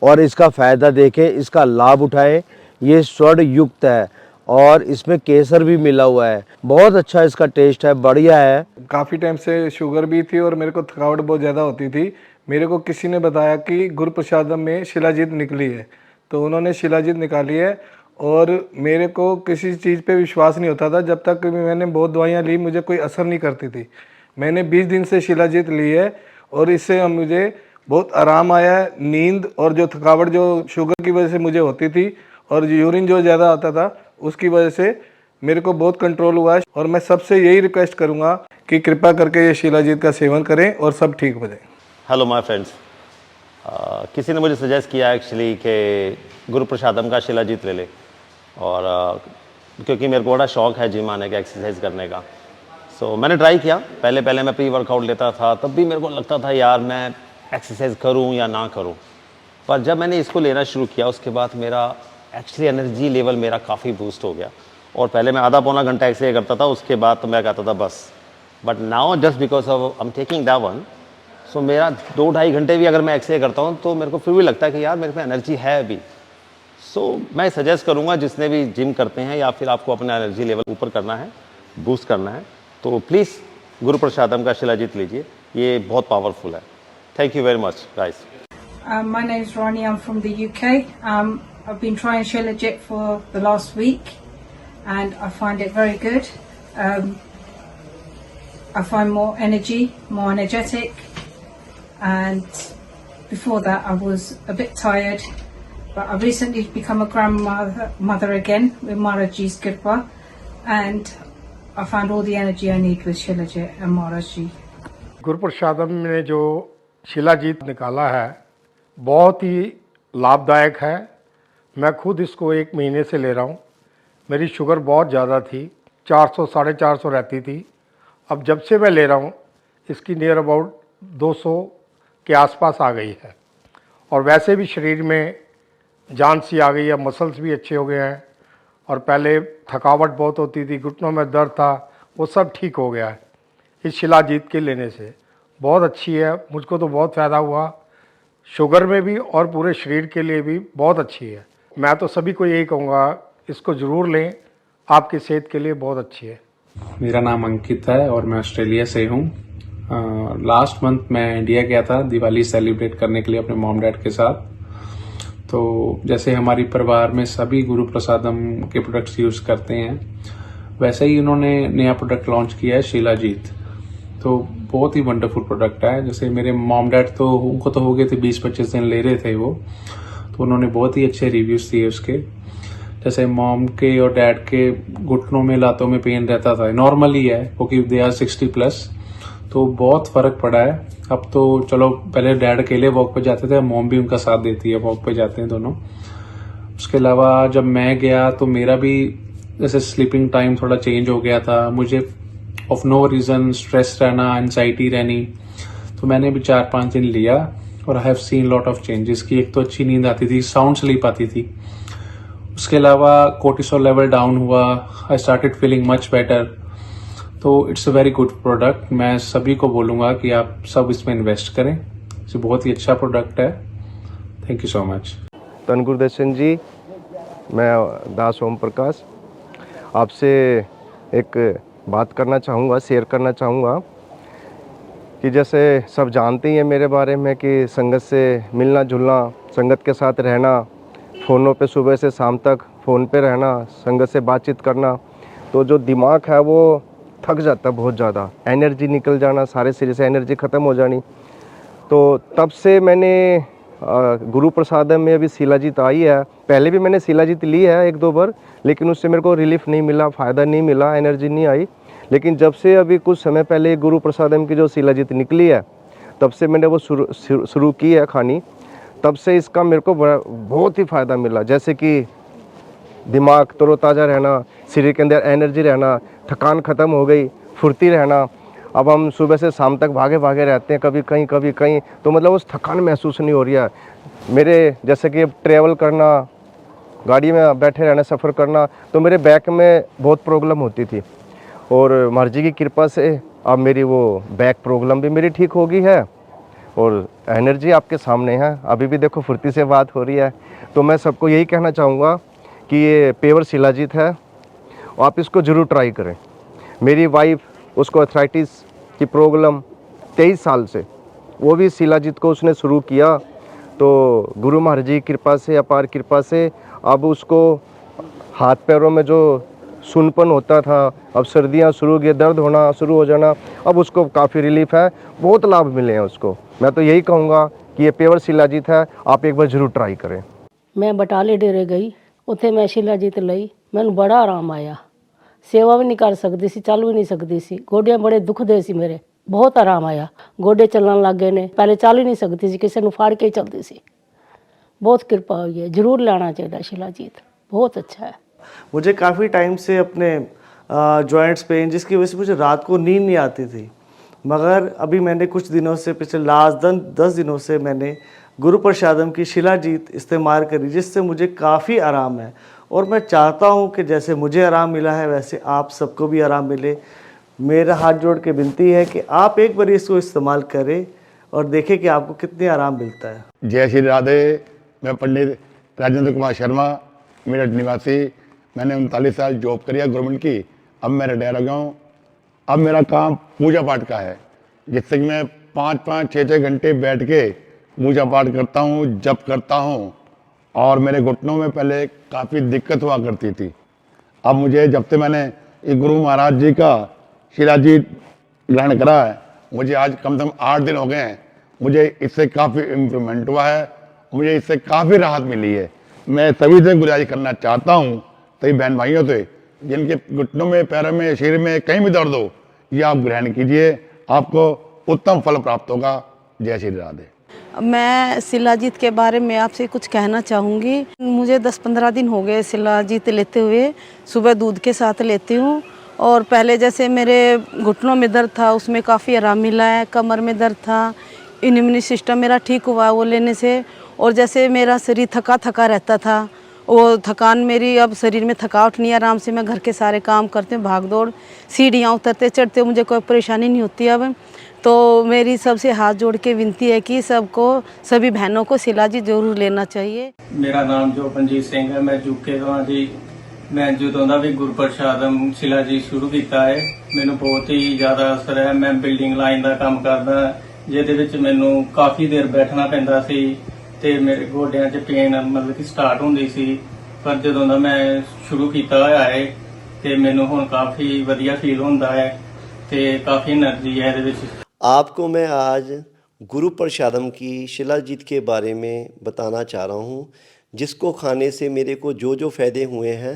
और इसका फ़ायदा देखें, इसका लाभ उठाएं। ये स्वर्ण युक्त है और इसमें केसर भी मिला हुआ है। बहुत अच्छा इसका टेस्ट है, बढ़िया है। काफ़ी टाइम से शुगर भी थी और मेरे को थकावट बहुत ज़्यादा होती थी। मेरे को किसी ने बताया कि गुरुप्रसादम में शिलाजीत निकली है तो उन्होंने शिलाजीत निकाली है और मेरे को किसी चीज़ पे विश्वास नहीं होता था जब तक मैंने बहुत दवाइयाँ ली, मुझे कोई असर नहीं करती थी। मैंने 20 दिन से शिलाजीत ली है और इससे मुझे बहुत आराम आया है। नींद और जो थकावट जो शुगर की वजह से मुझे होती थी और यूरिन जो ज़्यादा आता था उसकी वजह से मेरे को बहुत कंट्रोल हुआ है। और मैं सबसे यही रिक्वेस्ट करूँगा कि कृपा करके ये शिलाजीत का सेवन करें और सब ठीक हो जाए। हेलो माय फ्रेंड्स, किसी ने मुझे सजेस्ट किया एक्चुअली कि गुरुप्रसादम का शिलाजीत ले ले और क्योंकि मेरे को बड़ा शौक़ है जिम आने का, एक्सरसाइज करने का। सो मैंने ट्राई किया। पहले मैं प्री वर्कआउट लेता था, तब भी मेरे को लगता था यार मैं एक्सरसाइज करूं या ना करूं। पर जब मैंने इसको लेना शुरू किया उसके बाद मेरा एक्चुअली एनर्जी लेवल मेरा काफ़ी बूस्ट हो गया। और पहले मैं आधा पौना घंटा एक्सरसाइज करता था, उसके बाद तो मैं कहता था बस। But now just because of I am taking that one, so मेरा 2-2.5 घंटे भी अगर मैं एक्सरसाइज करता हूँ तो मेरे को फिर भी लगता है कि यार मेरे पे एनर्जी है अभी। सो मैं सजेस्ट करूँगा जिसने भी जिम करते हैं या फिर आपको अपना एनर्जी लेवल ऊपर करना है, बूस्ट करना है, तो प्लीज़ गुरुप्रसादम का शिलाजीत लीजिए, ये बहुत पावरफुल है। Thank you very much guys. My name is Ronnie, I'm from the UK. I've been trying Shilajit for the last week and I find it very good. I find more energy, more energetic, and before that I was a bit tired, but I've recently become a grandmother again with Maharaji's Kirpa, and I found all the energy I need with Shilajit and Maharaji. गुरुप्रसादम ने जो शिलाजीत निकाला है बहुत ही लाभदायक है। मैं खुद इसको 1 महीने से ले रहा हूँ। मेरी शुगर बहुत ज़्यादा थी, 400 450 रहती थी। अब जब से मैं ले रहा हूँ इसकी नियर अबाउट 200 के आसपास आ गई है। और वैसे भी शरीर में जान सी आ गई है, मसल्स भी अच्छे हो गए हैं। और पहले थकावट बहुत होती थी, घुटनों में दर्द था, वो सब ठीक हो गया है इस शिलाजीत के लेने से। बहुत अच्छी है, मुझको तो बहुत फ़ायदा हुआ, शुगर में भी और पूरे शरीर के लिए भी बहुत अच्छी है। मैं तो सभी को यही कहूँगा इसको ज़रूर लें, आपकी सेहत के लिए बहुत अच्छी है। मेरा नाम अंकित है और मैं ऑस्ट्रेलिया से हूँ। लास्ट मंथ मैं इंडिया गया था दिवाली सेलिब्रेट करने के लिए अपने मॉम डैड के साथ। तो जैसे हमारी परिवार में सभी गुरु प्रसादम के प्रोडक्ट्स यूज़ करते हैं, वैसे ही उन्होंने नया प्रोडक्ट लॉन्च किया है शिलाजीत। तो बहुत ही वंडरफुल प्रोडक्ट है। जैसे मेरे मॉम डैड तो उनको तो हो गए थे 20-25 दिन ले रहे थे वो, तो उन्होंने बहुत ही अच्छे रिव्यूज़ दिए उसके। जैसे मॉम के और डैड के घुटनों में लातों में पेन रहता था, नॉर्मल ही है क्योंकि दे आर 60+, तो बहुत फ़र्क पड़ा है। अब तो चलो, पहले डैड अकेले वॉक पे जाते थे, मॉम भी उनका साथ देती है, वॉक पे जाते हैं दोनों। उसके अलावा जब मैं गया तो मेरा भी जैसे स्लीपिंग टाइम थोड़ा चेंज हो गया था। मुझे ऑफ नो रीज़न स्ट्रेस रहना, एंजाइटी रहनी, तो मैंने भी 4-5 दिन लिया और I have seen lot of changes. की एक तो अच्छी नींद आती थी, साउंड स्लीप आती थी। उसके अलावा कोर्टिसोल लेवल डाउन हुआ, I started feeling much better. तो it's a very good product. मैं सभी को बोलूँगा कि आप सब इसमें इन्वेस्ट करें, ये बहुत ही अच्छा प्रोडक्ट है। Thank you so much. धन गुरदर्शन जी, मैं दास ओम प्रकाश आपसे एक बात करना चाहूँगा, शेयर करना चाहूँगा कि जैसे सब जानते ही हैं मेरे बारे में कि संगत से मिलना जुलना, संगत के साथ रहना, फ़ोनों पे सुबह से शाम तक फ़ोन पे रहना, संगत से बातचीत करना, तो जो दिमाग है वो थक जाता है बहुत ज़्यादा, एनर्जी निकल जाना, सारे सिरे से एनर्जी ख़त्म हो जानी। तो तब से मैंने गुरु प्रसादम में अभी शिलाजीत आई है। पहले भी मैंने शिलाजीत ली है 1-2 बार, लेकिन उससे मेरे को रिलीफ नहीं मिला, फ़ायदा नहीं मिला, एनर्जी नहीं आई। लेकिन जब से अभी कुछ समय पहले गुरु प्रसादम की जो शिलाजीत निकली है, तब से मैंने वो शुरू की है खानी, तब से इसका मेरे को बहुत ही फ़ायदा मिला। जैसे कि दिमाग तरोताज़ा रहना, शरीर के अंदर एनर्जी रहना, थकान ख़त्म हो गई, फुर्ती रहना। अब हम सुबह से शाम तक भागे भागे रहते हैं, कभी कहीं, तो मतलब उस थकान महसूस नहीं हो रही है मेरे। जैसे कि ट्रैवल करना, गाड़ी में बैठे रहना, सफ़र करना, तो मेरे बैक में बहुत प्रॉब्लम होती थी, और महाराज जी की कृपा से अब मेरी वो बैक प्रॉब्लम भी मेरी ठीक हो गई है, और एनर्जी आपके सामने है। अभी भी देखो फुर्ती से बात हो रही है। तो मैं सबको यही कहना चाहूँगा कि ये पेवर शिलाजीत है, आप इसको ज़रूर ट्राई करें। मेरी वाइफ, उसको अर्थराइटिस की प्रॉब्लम 23 साल से, वो भी शिलाजीत को उसने शुरू किया, तो गुरु महाराज जी की कृपा से, अपार कृपा से अब उसको हाथ पैरों में जो सुनपन होता था, अब सर्दियाँ शुरू हो गई, दर्द होना शुरू हो जाना, अब उसको काफ़ी रिलीफ है, बहुत लाभ मिले हैं उसको। मैं तो यही कहूँगा कि ये पेवर शिलाजीत है, आप एक बार ज़रूर ट्राई करें। मैं बटाले डेरे गई, उत्थे मैं शिलाजीत लई, मैनू बड़ा आराम आया। सेवा भी नहीं कर सकती सी, चल भी नहीं सकती सी, गोडियां बड़े दुखदे सी मेरे, बहुत आराम आया। गोडे चलने लग गए ने, पहले चल ही नहीं सकती सी, किसी नूं फाड़ के ही चलती सी। बहुत कृपा हुई है, जरूर लेना चाहिए शिलाजीत, बहुत अच्छा है। मुझे काफ़ी टाइम से अपने जॉइंट्स पेन, जिसकी वजह से मुझे रात को नींद नहीं आती थी, मगर अभी मैंने कुछ दिनों से, पिछले लास्ट 10 दिनों से मैंने गुरु प्रसादम की शिलाजीत इस्तेमाल करी, जिससे मुझे काफ़ी आराम है। और मैं चाहता हूं कि जैसे मुझे आराम मिला है, वैसे आप सबको भी आराम मिले। मेरा हाथ जोड़ के विनती है कि आप एक बार इसको इस्तेमाल करें और देखें कि आपको कितनी आराम मिलता है। जय श्री राधे। मैं पंडित राजेंद्र कुमार शर्मा, मेरठ निवासी। मैंने 39 साल जॉब करी है गवर्नमेंट की, अब मैं रिटायर हो गया हूँ। अब मेरा काम पूजा पाठ का है, जिससे कि मैं 5-5, 6-6 घंटे बैठ के पूजा पाठ करता हूँ, जप करता हूँ। और मेरे घुटनों में पहले काफ़ी दिक्कत हुआ करती थी। अब मुझे, जब से मैंने ये गुरु महाराज जी का शिलाजीत ग्रहण करा है, मुझे आज कम से कम 8 दिन हो गए हैं, मुझे इससे काफ़ी इम्प्रूवमेंट हुआ है, मुझे इससे काफ़ी राहत मिली है। मैं सभी से गुजारिश करना चाहता हूँ, सभी बहन भाइयों से, जिनके घुटनों में, पैरों में, शरीर में कहीं भी दर्द हो, ये आप ग्रहण कीजिए, आपको उत्तम फल प्राप्त होगा। जय श्री राधे। मैं शिलाजीत के बारे में आपसे कुछ कहना चाहूँगी। मुझे 10-15 दिन हो गए शिलाजीत लेते हुए। सुबह दूध के साथ लेती हूँ और पहले जैसे मेरे घुटनों में दर्द था उसमें काफ़ी आराम मिला है। कमर में दर्द था, इम्यूनिटी सिस्टम मेरा ठीक हुआ वो लेने से। और जैसे मेरा शरीर थका थका रहता था, वो थकान मेरी अब शरीर में थकावट नहीं है। आराम से मैं घर के सारे काम करती हूँ, भाग दौड़, सीढ़ियाँ उतरते चढ़ते मुझे कोई परेशानी नहीं होती अब। तो मेरी सबसे हाथ जोड़ के विनती है कि सबको, सभी बहनों को शिलाजीत जरूर लेना चाहिए। मेरा नाम जोपनजीत सिंह है, मैं यूके ਤੋਂ ਹਾਂ ਜੀ। मैं ਜਦੋਂ ਦਾ ਵੀ ਗੁਰਪ੍ਰਸਾਦਮ शिलाजीत ਸ਼ੁਰੂ ਕੀਤਾ ਹੈ ਮੈਨੂੰ ਬਹੁਤ ਹੀ ਜ਼ਿਆਦਾ ਅਸਰ ਹੈ। ਮੈਂ ਬਿਲਡਿੰਗ ਲਾਈਨ ਦਾ ਕੰਮ ਕਰਦਾ ਜਿਹਦੇ ਵਿੱਚ ਮੈਨੂੰ ਕਾਫੀ ਦੇਰ ਬੈਠਣਾ ਪੈਂਦਾ ਸੀ ਤੇ ਮੇਰੇ ਗੋਡਿਆਂ 'ਚ ਪੇਨ ਮਤਲਬ ਕਿ ਸਟਾਰਟ ਹੁੰਦੀ ਸੀ। ਪਰ ਜਦੋਂ ਦਾ ਮੈਂ ਸ਼ੁਰੂ ਕੀਤਾ ਹੋਇਆ ਹੈ ਤੇ ਮੈਨੂੰ ਹੁਣ ਕਾਫੀ ਵਧੀਆ ਫੀਲ ਹੁੰਦਾ ਹੈ ਤੇ ਕਾਫੀ એનર્ਜੀ ਹੈ ਇਹਦੇ ਵਿੱਚ। आपको मैं आज गुरु प्रसादम की शिलाजीत के बारे में बताना चाह रहा हूँ, जिसको खाने से मेरे को जो जो फ़ायदे हुए हैं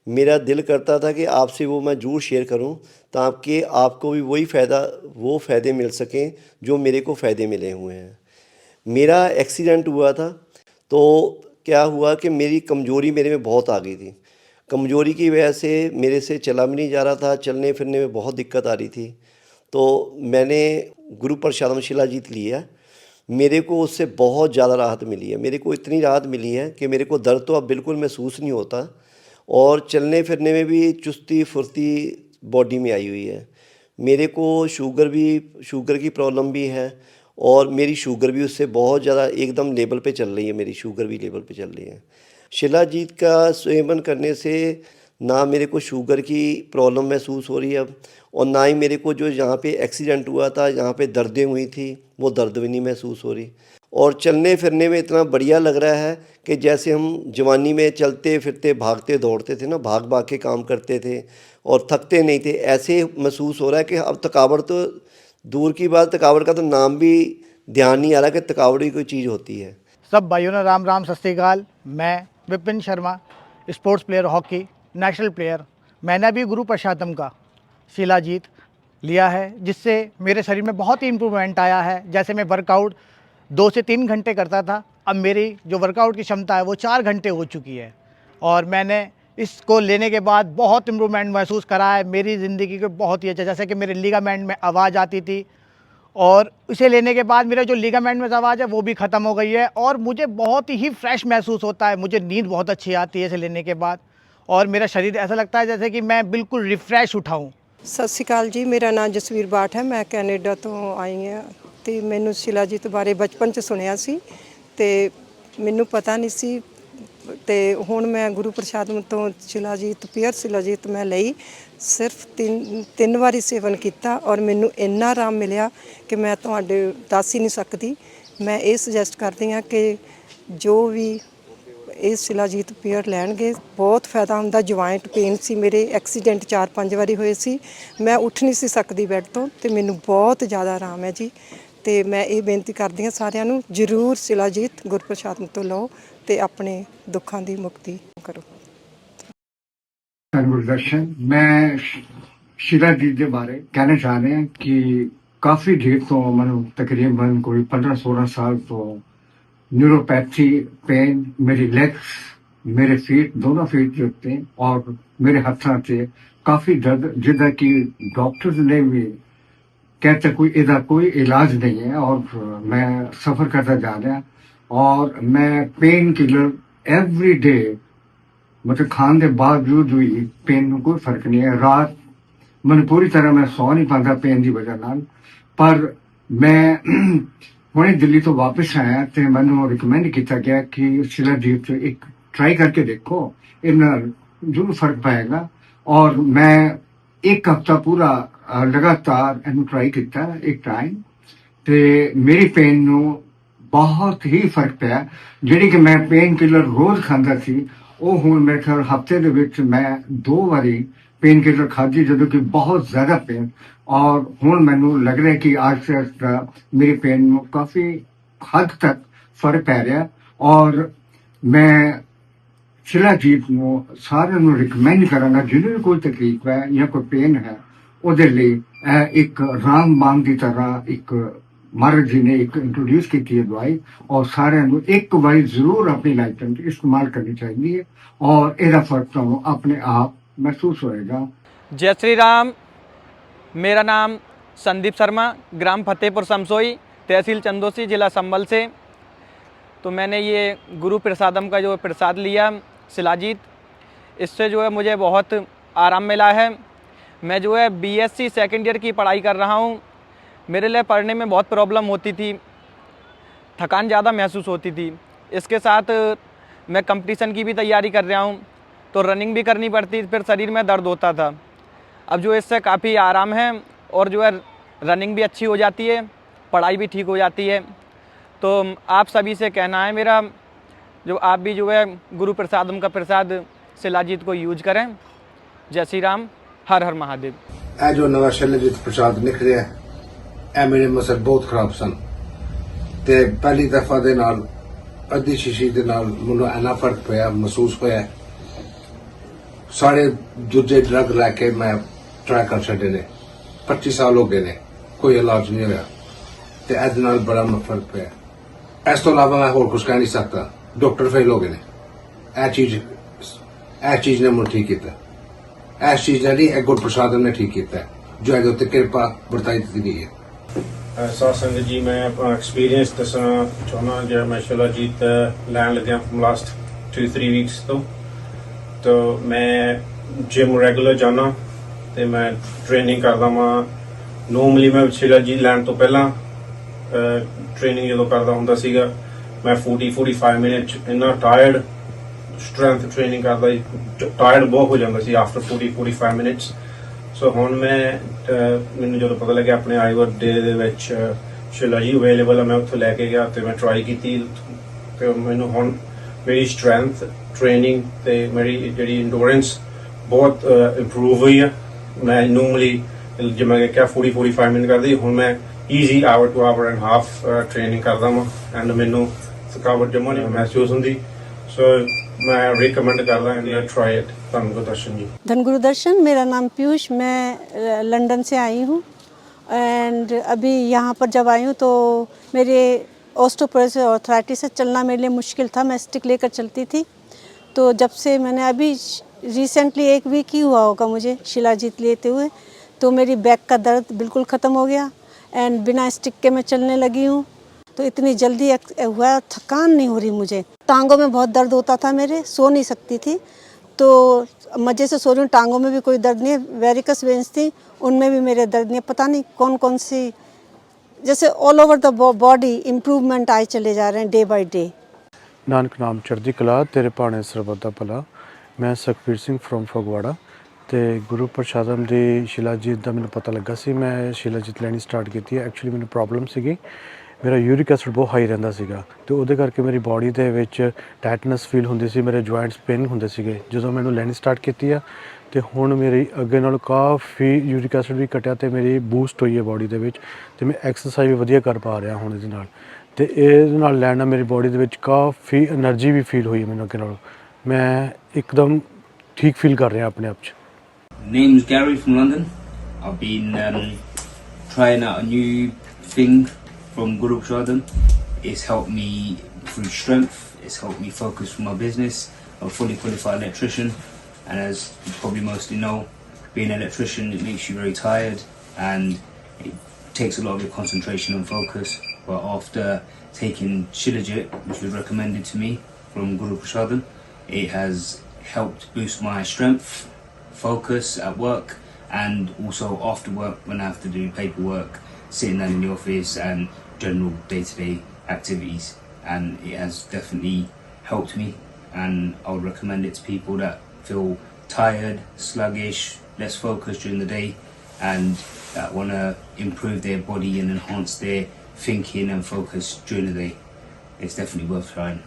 मेरा दिल करता था कि आपसे वो मैं ज़रूर शेयर करूँ ताकि आपको भी वो फ़ायदे मिल सकें जो मेरे को फ़ायदे मिले हुए हैं। मेरा एक्सीडेंट हुआ था तो क्या हुआ कि मेरी कमज़ोरी मेरे में बहुत आ गई थी। कमज़ोरी की वजह से मेरे से चला भी नहीं जा रहा था, चलने फिरने में बहुत दिक्कत आ रही थी। तो मैंने गुरु प्रसादम शिलाजीत लिया, मेरे को उससे बहुत ज़्यादा राहत मिली है। मेरे को इतनी राहत मिली है कि मेरे को दर्द तो अब बिल्कुल महसूस नहीं होता और चलने फिरने में भी चुस्ती फुर्ती बॉडी में आई हुई है। मेरे को शुगर की प्रॉब्लम भी है और मेरी शुगर भी उससे बहुत ज़्यादा एकदम लेवल पे चल रही है। मेरी शुगर भी लेवल पे चल रही है। शिलाजीत का सेवन करने से ना मेरे को शुगर की प्रॉब्लम महसूस हो रही है अब, और ना ही मेरे को जो यहाँ पे एक्सीडेंट हुआ था, यहाँ पे दर्दें हुई थी, वो दर्द भी नहीं महसूस हो रही। और चलने फिरने में इतना बढ़िया लग रहा है कि जैसे हम जवानी में चलते फिरते भागते दौड़ते थे ना, भाग भाग के काम करते थे और थकते नहीं थे, ऐसे महसूस हो रहा है कि अब थकावट तो दूर की बात, थकावट का तो नाम भी ध्यान नहीं आ रहा कि थकावट भी कोई चीज़ होती है। सब भाइयों ने राम राम सत श्री अकाल। मैं Vipin Sharma, sports player, hockey national player. मैंने भी गुरु प्रसादम का शिलाजीत लिया है, जिससे मेरे शरीर में बहुत ही इम्प्रूवमेंट आया है। जैसे मैं वर्कआउट 2 से 3 घंटे करता था, अब मेरी जो वर्कआउट की क्षमता है वो 4 घंटे हो चुकी है। और मैंने इसको लेने के बाद बहुत इम्प्रूवमेंट महसूस करा है मेरी ज़िंदगी को बहुत ही अच्छा। जैसे कि मेरे लिगामेंट में आवाज़ आती थी और इसे लेने के बाद मेरा जो लिगामेंट में आवाज़ है वो भी ख़त्म हो गई है और मुझे बहुत ही फ्रेश महसूस होता है। मुझे नींद बहुत अच्छी आती है इसे लेने के बाद और मेरा शरीर ऐसा लगता है जैसे कि मैं बिल्कुल रिफ़्रेश उठाऊँ। ਸਤਿ ਸ਼੍ਰੀ ਅਕਾਲ ਜੀ, ਮੇਰਾ ਨਾਮ ਜਸਵੀਰ ਬਾਠ ਹੈ। ਮੈਂ ਕੈਨੇਡਾ ਤੋਂ ਆਈ ਹਾਂ ਤੇ ਮੈਨੂੰ शिलाजीत ਬਾਰੇ ਬਚਪਨ 'ਚ ਸੁਣਿਆ ਸੀ ਤੇ ਮੈਨੂੰ ਪਤਾ ਨਹੀਂ ਸੀ ਤੇ ਹੁਣ ਮੈਂ ਗੁਰੂ ਪ੍ਰਸਾਦਮ ਤੋਂ शिलाजीत ਪਿਓਰ शिलाजीत ਮੈਂ ਲਈ। ਸਿਰਫ ਤਿੰਨ ਵਾਰੀ ਸੇਵਨ ਕੀਤਾ ਔਰ ਮੈਨੂੰ ਇੰਨਾ ਆਰਾਮ ਮਿਲਿਆ ਕਿ ਮੈਂ ਤੁਹਾਡੇ ਦੱਸ ਹੀ ਨਹੀਂ ਸਕਦੀ। ਮੈਂ ਇਹ ਸੁਜੈਸਟ ਕਰਦੀ ਹਾਂ ਕਿ ਜੋ ਵੀ ਇਹ शिलाजीत ਪਿਓਰ ਲੈਣਗੇ ਬਹੁਤ ਫਾਇਦਾ ਹੁੰਦਾ। ਜੁਆਇੰਟ ਪੇਨ ਸੀ ਮੇਰੇ, ਐਕਸੀਡੈਂਟ 4-5 ਵਾਰੀ ਹੋਏ ਸੀ, ਮੈਂ ਉੱਠ ਨਹੀਂ ਸੀ ਸਕਦੀ ਬੈੱਡ ਤੋਂ ਤੇ ਮੈਨੂੰ ਬਹੁਤ ਜ਼ਿਆਦਾ ਆਰਾਮ ਹੈ ਜੀ। ਤੇ ਮੈਂ ਇਹ ਬੇਨਤੀ ਕਰਦੀ ਹਾਂ ਸਾਰਿਆਂ ਨੂੰ ਜ਼ਰੂਰ शिलाजीत ਗੁਰਪ੍ਰਸਾਦਮ ਤੋਂ ਲਓ ਤੇ ਆਪਣੇ ਦੁੱਖਾਂ ਦੀ ਮੁਕਤੀ ਕਰੋ। गुरदर्शन, मैं शिलाजीत के बारे कहना चाह रहे हैं कि काफ़ी देर तो मैं तकरीबन कोई 15-16 साल तो न्यूरोपैथी पेन, मेरी लेग्स, मेरे फीट, दोनों फीट जो थे और मेरे हाथों से काफ़ी दर्द, जिदा कि डॉक्टर्स ने भी कहते कोई इसका कोई इलाज नहीं है और मैं सफ़र करता जा रहा और मैं पेन किलर एवरी डे मतलब खाने के बावजूद भी पेन में कोई फर्क नहीं है। रात मैं पूरी तरह मैं सौ नहीं पाता पेन की वजह नाल, पर मैं हुणे दिल्ली तो वापस आया तो मैंने रिकमेंड किया गया कि शिलाजीत एक ट्राई करके देखो, इन जरूर फर्क पाएगा। और मैं 1 हफ्ता पूरा लगातार इन ट्राई किया एक टाइम तो मेरी पेन नू बहुत ही फर्क पाया। जिहड़ी कि मैं पेन किलर रोज़ खाता सी ਉਹ ਹੁਣ ਮੇਰੇ ਖਿਆਲ ਹਫਤੇ ਦੇ ਵਿੱਚ ਮੈਂ 2 ਵਾਰੀ पेन किलर खाधी ਜਦੋਂ ਕਿ ਬਹੁਤ ਜ਼ਿਆਦਾ पेन और ਹੁਣ ਮੈਨੂੰ ਲੱਗ ਰਿਹਾ ਕਿ ਆਸਤੇ ਆਸਤੇ ਮੇਰੀ पेन ਨੂੰ ਕਾਫੀ ਹੱਦ ਤੱਕ ਫਰਕ ਪੈ ਰਿਹਾ और मैं शिलाजीत ਨੂੰ ਸਾਰਿਆਂ ਨੂੰ ਰਿਕਮੈਂਡ ਕਰਾਂਗਾ ਜਿਹਨੂੰ ਵੀ ਕੋਈ ਤਕਲੀਫ ਹੈ ਜਾਂ ਕੋਈ पेन ਹੈ ਉਹਦੇ ਲਈ ਇੱਕ ਰਾਮਬਾਣ ਦੀ ਤਰ੍ਹਾਂ ਇੱਕ महाराज जी ने एक इंट्रोड्यूस की थी दवाई और सारे एक बार जरूर अपनी लाइफ में इस्तेमाल करनी चाहिए और ਇਹਦਾ फर्क तो अपने आप महसूस होएगा। जय श्री राम। मेरा नाम संदीप शर्मा, ग्राम फतेहपुर समसोई, तहसील चंदोसी, जिला संभल से। तो मैंने ये गुरु प्रसादम का जो प्रसाद लिया शिलाजीत, इससे जो है मुझे बहुत आराम मिला है। मैं जो है बीएससी सेकंड ईयर की पढ़ाई कर रहा हूँ। मेरे लिए पढ़ने में बहुत प्रॉब्लम होती थी, थकान ज़्यादा महसूस होती थी। इसके साथ मैं कंपटीशन की भी तैयारी कर रहा हूँ, तो रनिंग भी करनी पड़ती, फिर शरीर में दर्द होता था। अब जो इससे काफ़ी आराम है और जो है रनिंग भी अच्छी हो जाती है, पढ़ाई भी ठीक हो जाती है। तो आप सभी से कहना है मेरा, जो आप भी जो है गुरु प्रसादम का प्रसाद शिलाजीत को यूज करें। जय श्री राम, हर हर महादेव। ਇਹ ਜੋ ਨਵਾਂ शिलाजीत ਪ੍ਰਸਾਦ ਨਿਕਲਿਆ ਇਹ ਮੇਰੇ ਮਸਲ ਬਹੁਤ ਖਰਾਬ ਸਨ ਤੇ ਪਹਿਲੀ ਦਫਾ ਦੇ ਨਾਲ ਅੱਧੀ ਸ਼ੀਸ਼ੀ ਦੇ ਨਾਲ ਮੈਨੂੰ ਇੰਨਾ ਫਰਕ ਪਿਆ ਮਹਿਸੂਸ ਹੋਇਆ। ਸਾਰੇ ਦੂਜੇ ਡਰੱਗ ਲੈ ਕੇ ਮੈਂ ਟਰਾਈ ਕਰ ਛੱਡੇ ਨੇ, 25 ਸਾਲ ਹੋ ਗਏ ਨੇ, ਕੋਈ ਇਲਾਜ ਨਹੀਂ ਹੋਇਆ ਤੇ ਇਹਦੇ ਨਾਲ ਬੜਾ ਫਰਕ ਪਿਆ। ਇਸ ਤੋਂ ਇਲਾਵਾ ਮੈਂ ਹੋਰ ਕੁਝ ਕਹਿ ਨਹੀਂ ਸਕਦਾ। ਡਾਕਟਰ ਫੇਲ ਹੋ ਗਏ ਨੇ। ਇਹ ਚੀਜ਼ ਨੇ ਮੈਨੂੰ ਠੀਕ ਕੀਤਾ। ਇਸ ਚੀਜ਼ ਨਾਲ ਇਹ ਗੁਰੂ ਪ੍ਰਸਾਦਮ ਨੇ ਠੀਕ ਕੀਤਾ ਜੋ ਇਹਦੇ ਉੱਤੇ ਕਿਰਪਾ ਵਰਤਾਈ ਦਿੱਤੀ ਗਈ ਹੈ। ਸਾਧ ਸੰਗਤ ਜੀ, ਮੈਂ ਆਪਣਾ ਐਕਸਪੀਰੀਅੰਸ ਦੱਸਣਾ ਚਾਹੁੰਦਾ ਜਿਹੜਾ ਮੈਂ शिलाजीत ਲੈਣ ਲੱਗਿਆ ਫਰਮ ਲਾਸਟ 2-3 ਵੀਕਸ ਤੋਂ ਮੈਂ ਜਿਮ ਰੈਗੂਲਰ ਜਾਣਾ ਤੇ ਮੈਂ ਟ੍ਰੇਨਿੰਗ ਕਰਦਾ ਵਾਂ। ਨੋਰਮਲੀ ਮੈਂ शिलाजीत ਲੈਣ ਤੋਂ ਪਹਿਲਾਂ ਟ੍ਰੇਨਿੰਗ ਜਦੋਂ ਕਰਦਾ ਹੁੰਦਾ ਸੀਗਾ ਮੈਂ 40-45 ਮਿੰਟ ਇੰਨਾ ਟਾਇਰਡ, ਸਟਰੈਂਥ ਟ੍ਰੇਨਿੰਗ ਕਰਦਾ ਸੀ, ਟਾਇਰਡ ਬਹੁਤ ਹੋ ਜਾਂਦਾ ਸੀ ਆਫਟਰ 40-45 ਮਿੰਟਸ। ਸੋ ਹੁਣ ਮੈਨੂੰ ਜਦੋਂ ਪਤਾ ਲੱਗਿਆ ਆਪਣੇ ਆਈਵਰ ਡੇ ਦੇ ਵਿੱਚ शिलाजीत ਅਵੇਲੇਬਲ ਹੈ, ਮੈਂ ਉੱਥੋਂ ਲੈ ਕੇ ਗਿਆ ਤੇ ਮੈਂ ਟਰਾਈ ਕੀਤੀ ਤੇ ਮੈਨੂੰ ਹੁਣ ਮੇਰੀ ਸਟਰੈਂਥ ਟ੍ਰੇਨਿੰਗ ਤੇ ਮੇਰੀ ਜਿਹੜੀ ਇੰਡੋਰੈਂਸ ਬਹੁਤ ਇੰਪਰੂਵ ਹੋਈ ਹੈ। ਮੈਂ ਨੋਰਮਲੀ ਜਿਵੇਂ ਕਿ 40-45 ਮਿੰਟ ਕਰਦੀ, ਹੁਣ ਮੈਂ easy hour two hour and half training ਕਰਦਾ ਵਾਂ ਐਂਡ ਮੈਨੂੰ ਥਕਾਵਟ ਜਮਾ ਨਹੀਂ ਮਹਿਸੂਸ ਹੁੰਦੀ। ਸੋ मैं रिकमेंड कर रहा हूँ, ट्राई इट। धन गुरुदर्शन जी। धन गुरुदर्शन, मेरा नाम पीयूष, मैं लंदन से आई हूँ एंड अभी यहाँ पर जब आई हूँ तो मेरे ऑस्टियोपोरोसिस आर्थराइटिस से चलना मेरे लिए मुश्किल था। मैं स्टिक लेकर चलती थी, तो जब से मैंने अभी रिसेंटली 1 वीक ही हुआ होगा मुझे शिलाजीत लेते हुए, तो मेरी बैक का दर्द बिल्कुल ख़त्म हो गया एंड बिना स्टिक के मैं चलने लगी हूँ। तो इतनी जल्दी हुआ, थकान नहीं हो रही मुझे। टांगों में बहुत दर्द होता था मेरे, सो नहीं सकती थी, तो मज़े से सो रही हूँ। टांगों में भी कोई दर्द नहीं है। वेरिकस वेन्स थी, उनमें भी मेरे दर्द नहीं है। पता नहीं कौन कौन सी, जैसे all over the body improvement आए चले जा रहे हैं डे बाय डे। नानक नाम चढ़दी कला, तेरे भाने सरबत दा भला। मैं सुखबीर सिंह फ्रॉम फगवाड़ा ਤੇ ਗੁਰੂ ਪ੍ਰਸ਼ਾਦਮ ਦੀ शिलाजीत ਦਾ ਮੈਨੂੰ ਪਤਾ ਲੱਗਾ ਸੀ। ਮੈਂ शिलाजीत ਲੈਣੀ ਸਟਾਰਟ ਕੀਤੀ ਹੈ। ਐਕਚੁਅਲੀ ਮੈਨੂੰ ਪ੍ਰੋਬਲਮ ਸੀਗੀ, ਮੇਰਾ ਯੂਰਿਕ ਐਸਿਡ ਬਹੁਤ ਹਾਈ ਰਹਿੰਦਾ ਸੀਗਾ ਤੇ ਉਹਦੇ ਕਰਕੇ ਮੇਰੀ ਬਾਡੀ ਦੇ ਵਿੱਚ ਟਾਈਟਨੈਸ ਫੀਲ ਹੁੰਦੀ ਸੀ, ਮੇਰੇ ਜੁਆਇੰਟਸ ਪੇਨ ਹੁੰਦੇ ਸੀਗੇ। ਜਦੋਂ ਮੈਨੂੰ ਲੈਣੀ ਸਟਾਰਟ ਕੀਤੀ ਆ ਤੇ ਹੁਣ ਮੇਰੀ ਅੱਗੇ ਨਾਲੋਂ ਕਾਫੀ ਯੂਰਿਕ ਐਸਿਡ ਵੀ ਘਟਿਆ ਤੇ ਮੇਰੀ ਬੂਸਟ ਹੋਈ ਹੈ ਬਾਡੀ ਦੇ ਵਿੱਚ ਤੇ ਮੈਂ ਐਕਸਰਸਾਈਜ਼ ਵੀ ਵਧੀਆ ਕਰ ਪਾ ਰਿਹਾ ਹੁਣ ਇਹਦੇ ਨਾਲ। ਤੇ ਇਹਦੇ ਨਾਲ ਲੈਣ ਨਾਲ ਮੇਰੀ ਬਾਡੀ ਦੇ ਵਿੱਚ ਕਾਫੀ એનર્ਜੀ ਵੀ ਫੀਲ ਹੋਈ ਹੈ ਮੈਨੂੰ ਅੱਗੇ ਨਾਲੋਂ। ਮੈਂ ਇੱਕਦਮ ਠੀਕ ਫੀਲ ਕਰ ਰਿਹਾ ਆਪਣੇ ਆਪ 'ਚ। Name's Gary from London. I've been trying out a new thing from Guru Prashadam. It's helped me through strength. It's helped me focus for my business. I'm a fully qualified electrician, and as you probably mostly know, being an electrician, it makes you very tired and it takes a lot of your concentration and focus. But after taking Shilajit, which was recommended to me from Guru Prashadam, it has helped boost my strength, focus at work, and also after work when I have to do paperwork, sitting down in the office and general day-to-day activities. And it has definitely helped me, and I would recommend it to people that feel tired, sluggish, less focused during the day, and that want to improve their body and enhance their thinking and focus during the day. It's definitely worth trying.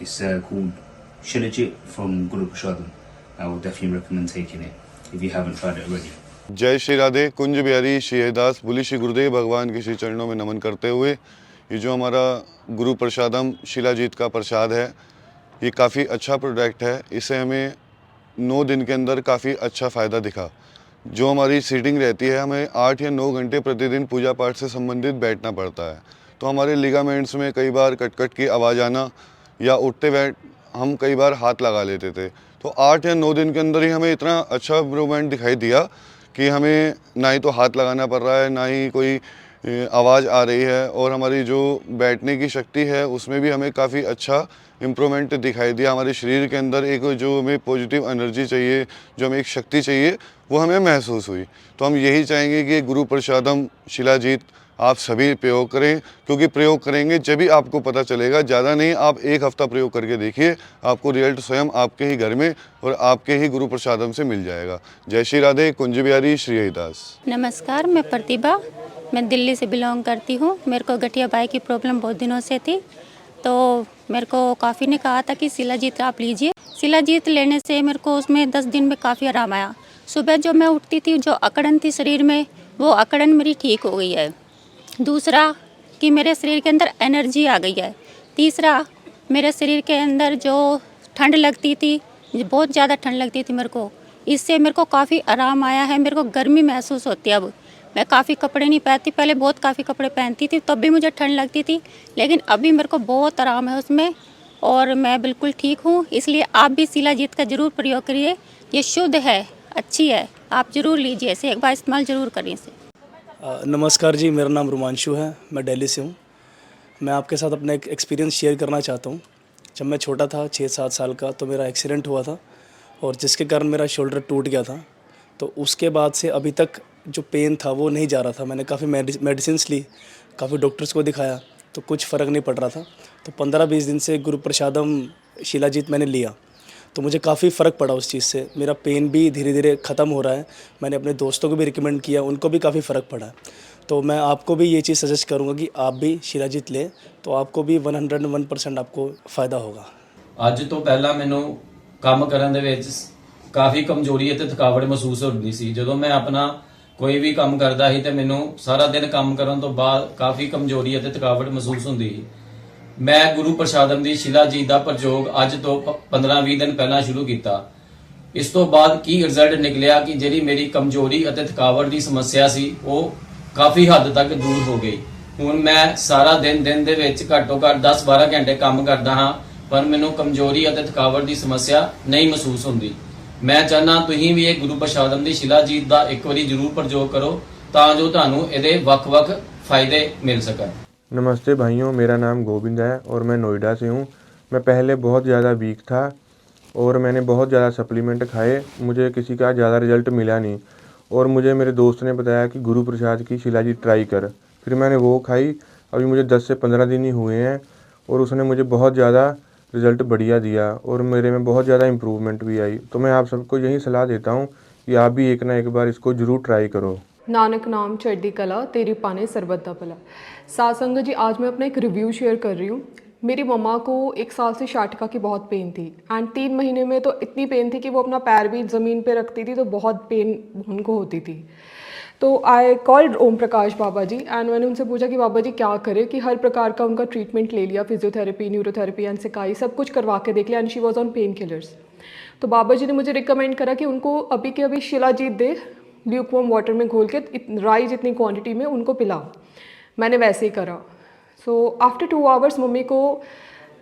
It's called Shilajit from Guru Prashadam. I will definitely recommend taking it if you haven't tried it already. जय श्री राधे। कुंज बिहारी श्रीदास बोली श्री गुरुदेव भगवान के श्री चरणों में नमन करते हुए, ये जो हमारा गुरु प्रसादम शिलाजीत का प्रसाद है, ये काफ़ी अच्छा प्रोडक्ट है। इससे हमें 9 दिन के अंदर काफ़ी अच्छा फ़ायदा दिखा। जो हमारी सीटिंग रहती है, हमें 8 या 9 घंटे प्रतिदिन पूजा पाठ से संबंधित बैठना पड़ता है। तो हमारे लिगामेंट्स में कई बार कट की आवाज़ आना या उठते बैठ हम कई बार हाथ लगा लेते थे। तो 8 या 9 दिन के अंदर ही हमें इतना अच्छा इम्प्रूवमेंट दिखाई दिया कि हमें ना ही तो हाथ लगाना पड़ रहा है, ना ही कोई आवाज़ आ रही है, और हमारी जो बैठने की शक्ति है उसमें भी हमें काफ़ी अच्छा इम्प्रूवमेंट दिखाई दिया। हमारे शरीर के अंदर एक जो हमें पॉजिटिव एनर्जी चाहिए, जो हमें एक शक्ति चाहिए, वो हमें महसूस हुई। तो हम यही चाहेंगे कि गुरु प्रसादम शिलाजीत आप सभी प्रयोग करें, क्योंकि प्रयोग करेंगे जब भी आपको पता चलेगा। ज़्यादा नहीं, आप 1 हफ्ता प्रयोग करके देखिए, आपको रिजल्ट स्वयं आपके ही घर में और आपके ही गुरु प्रसादम से मिल जाएगा। जय श्री राधे। कुंज बिहारी श्री हरिदास। नमस्कार, मैं प्रतिभा, मैं दिल्ली से बिलोंग करती हूँ। मेरे को गठिया बाई की प्रॉब्लम बहुत दिनों से थी, तो मेरे को काफ़ी ने कहा था कि शिलाजीत आप लीजिए। शिलाजीत लेने से मेरे को उसमें 10 दिन में काफ़ी आराम आया। सुबह जो मैं उठती थी, जो अकड़न थी शरीर में, वो अकड़न मेरी ठीक हो गई है। दूसरा कि मेरे शरीर के अंदर एनर्जी आ गई है। तीसरा, मेरे शरीर के अंदर जो ठंड लगती थी, बहुत ज़्यादा ठंड लगती थी मेरे को, इससे मेरे को काफ़ी आराम आया है। मेरे को गर्मी महसूस होती है अब। मैं काफ़ी कपड़े नहीं पहनती, पहले बहुत काफ़ी कपड़े पहनती थी, तब भी मुझे ठंड लगती थी, लेकिन अभी मेरे को बहुत आराम है उसमें और मैं बिल्कुल ठीक हूँ। इसलिए आप भी शिलाजीत का ज़रूर प्रयोग करिए। ये शुद्ध है, अच्छी है, आप ज़रूर लीजिए इसे, एक बार इस्तेमाल ज़रूर करिए इसे। नमस्कार जी, मेरा नाम रोमांशु है, मैं दिल्ली से हूँ। मैं आपके साथ अपना एक एक्सपीरियंस शेयर करना चाहता हूँ। जब मैं छोटा था, 6-7 साल का, तो मेरा एक्सीडेंट हुआ था और जिसके कारण मेरा शोल्डर टूट गया था। तो उसके बाद से अभी तक जो पेन था वो नहीं जा रहा था। मैंने काफ़ी मेडिसिन्स ली, काफ़ी डॉक्टर्स को दिखाया, तो कुछ फ़र्क नहीं पड़ रहा था। तो 15-20 दिन से गुरु प्रसादम शिलाजीत मैंने लिया, तो मुझे काफ़ी फ़र्क पड़ा उस चीज़ से। मेरा पेन भी धीरे धीरे ख़त्म हो रहा है। मैंने अपने दोस्तों को भी रिकमेंड किया, उनको भी काफ़ी फ़र्क पड़ा। तो मैं आपको भी ये चीज़ सजेस्ट करूँगा कि आप भी शिलाजीत लें, तो आपको भी 101% आपको फ़ायदा होगा। ਅੱਜ ਤੋਂ ਪਹਿਲਾਂ ਮੈਨੂੰ ਕੰਮ ਕਰਨ ਦੇ ਵਿੱਚ ਕਾਫੀ ਕਮਜ਼ੋਰੀ ਅਤੇ ਥਕਾਵਟ ਮਹਿਸੂਸ ਹੁੰਦੀ ਸੀ। ਜਦੋਂ ਮੈਂ ਆਪਣਾ ਕੋਈ ਵੀ ਕੰਮ ਕਰਦਾ ਸੀ ਤੇ ਮੈਨੂੰ ਸਾਰਾ ਦਿਨ ਕੰਮ ਕਰਨ ਤੋਂ ਬਾਅਦ ਕਾਫੀ ਕਮਜ਼ੋਰੀ ਅਤੇ ਥਕਾਵਟ ਮਹਿਸੂਸ ਹੁੰਦੀ ਸੀ। ਮੈਂ ਗੁਰੂ ਪ੍ਰਸਾਦਮ ਦੀ शिलाजीत ਦਾ ਪ੍ਰਯੋਗ ਅੱਜ ਤੋਂ 15-20 ਦਿਨ ਪਹਿਲਾਂ ਸ਼ੁਰੂ ਕੀਤਾ। ਇਸ ਤੋਂ ਬਾਅਦ ਕੀ ਰਿਜ਼ਲਟ ਨਿਕਲਿਆ ਕਿ ਜਿਹੜੀ ਮੇਰੀ ਕਮਜ਼ੋਰੀ ਅਤੇ ਥਕਾਵਟ ਦੀ ਸਮੱਸਿਆ ਸੀ ਉਹ ਕਾਫੀ ਹੱਦ ਤੱਕ ਦੂਰ ਹੋ ਗਈ। ਹੁਣ ਮੈਂ ਸਾਰਾ ਦਿਨ ਦੇ ਵਿੱਚ ਘੱਟੋ ਘੱਟ 10-12 ਘੰਟੇ ਕੰਮ ਕਰਦਾ ਹਾਂ, ਪਰ ਮੈਨੂੰ ਕਮਜ਼ੋਰੀ ਅਤੇ ਥਕਾਵਟ ਦੀ ਸਮੱਸਿਆ ਨਹੀਂ ਮਹਿਸੂਸ ਹੁੰਦੀ। ਮੈਂ ਚਾਹਨਾ ਤੁਸੀਂ ਵੀ ਇਹ ਗੁਰੂ ਪ੍ਰਸਾਦਮ ਦੀ शिलाजीत ਦਾ ਇੱਕ ਵਾਰੀ ਜ਼ਰੂਰ ਪ੍ਰਯੋਗ ਕਰੋ ਤਾਂ ਜੋ ਤੁਹਾਨੂੰ ਇਹਦੇ ਵੱਖ-ਵੱਖ ਫਾਇਦੇ ਮਿਲ ਸਕਣ। नमस्ते भाइयों, मेरा नाम गोविंद है और मैं नोएडा से हूँ। मैं पहले बहुत ज़्यादा वीक था और मैंने बहुत ज़्यादा सप्लीमेंट खाए, मुझे किसी का ज़्यादा रिजल्ट मिला नहीं। और मुझे मेरे दोस्त ने बताया कि गुरु प्रसाद की शिलाजीत ट्राई कर। फिर मैंने वो खाई, अभी मुझे 10 से 15 दिन ही हुए हैं और उसने मुझे बहुत ज़्यादा रिज़ल्ट बढ़िया दिया और मेरे में बहुत ज़्यादा इम्प्रूवमेंट भी आई। तो मैं आप सबको यही सलाह देता हूँ कि आप भी एक ना एक बार इसको ज़रूर ट्राई करो। नानक नाम चढ़ती कला, तेरी पाने सरबत दा भला। साथ संगत जी, आज मैं अपना एक रिव्यू शेयर कर रही हूँ। मेरी मम्मा को 1 साल से शाटिका की बहुत पेन थी एंड 3 महीने में तो इतनी पेन थी कि वो अपना पैर भी ज़मीन पे रखती थी तो बहुत पेन उनको होती थी। तो I called Om Prakash Baba ji and मैंने उनसे पूछा कि बाबा जी क्या करें, कि हर प्रकार का उनका ट्रीटमेंट ले लिया, फिजियोथेरेपी, न्यूरोथेरेपी एंड सिकाई, सब कुछ करवा के देख लिया and she was on pain killers. तो बाबा जी ने मुझे रिकमेंड करा कि उनको अभी के अभी शिलाजीत दे, ल्यूकवार्म वाटर में घोल के राई जितनी क्वांटिटी में उनको पिलाओ। मैंने वैसे ही करा। सो आफ्टर 2 आवर्स मम्मी को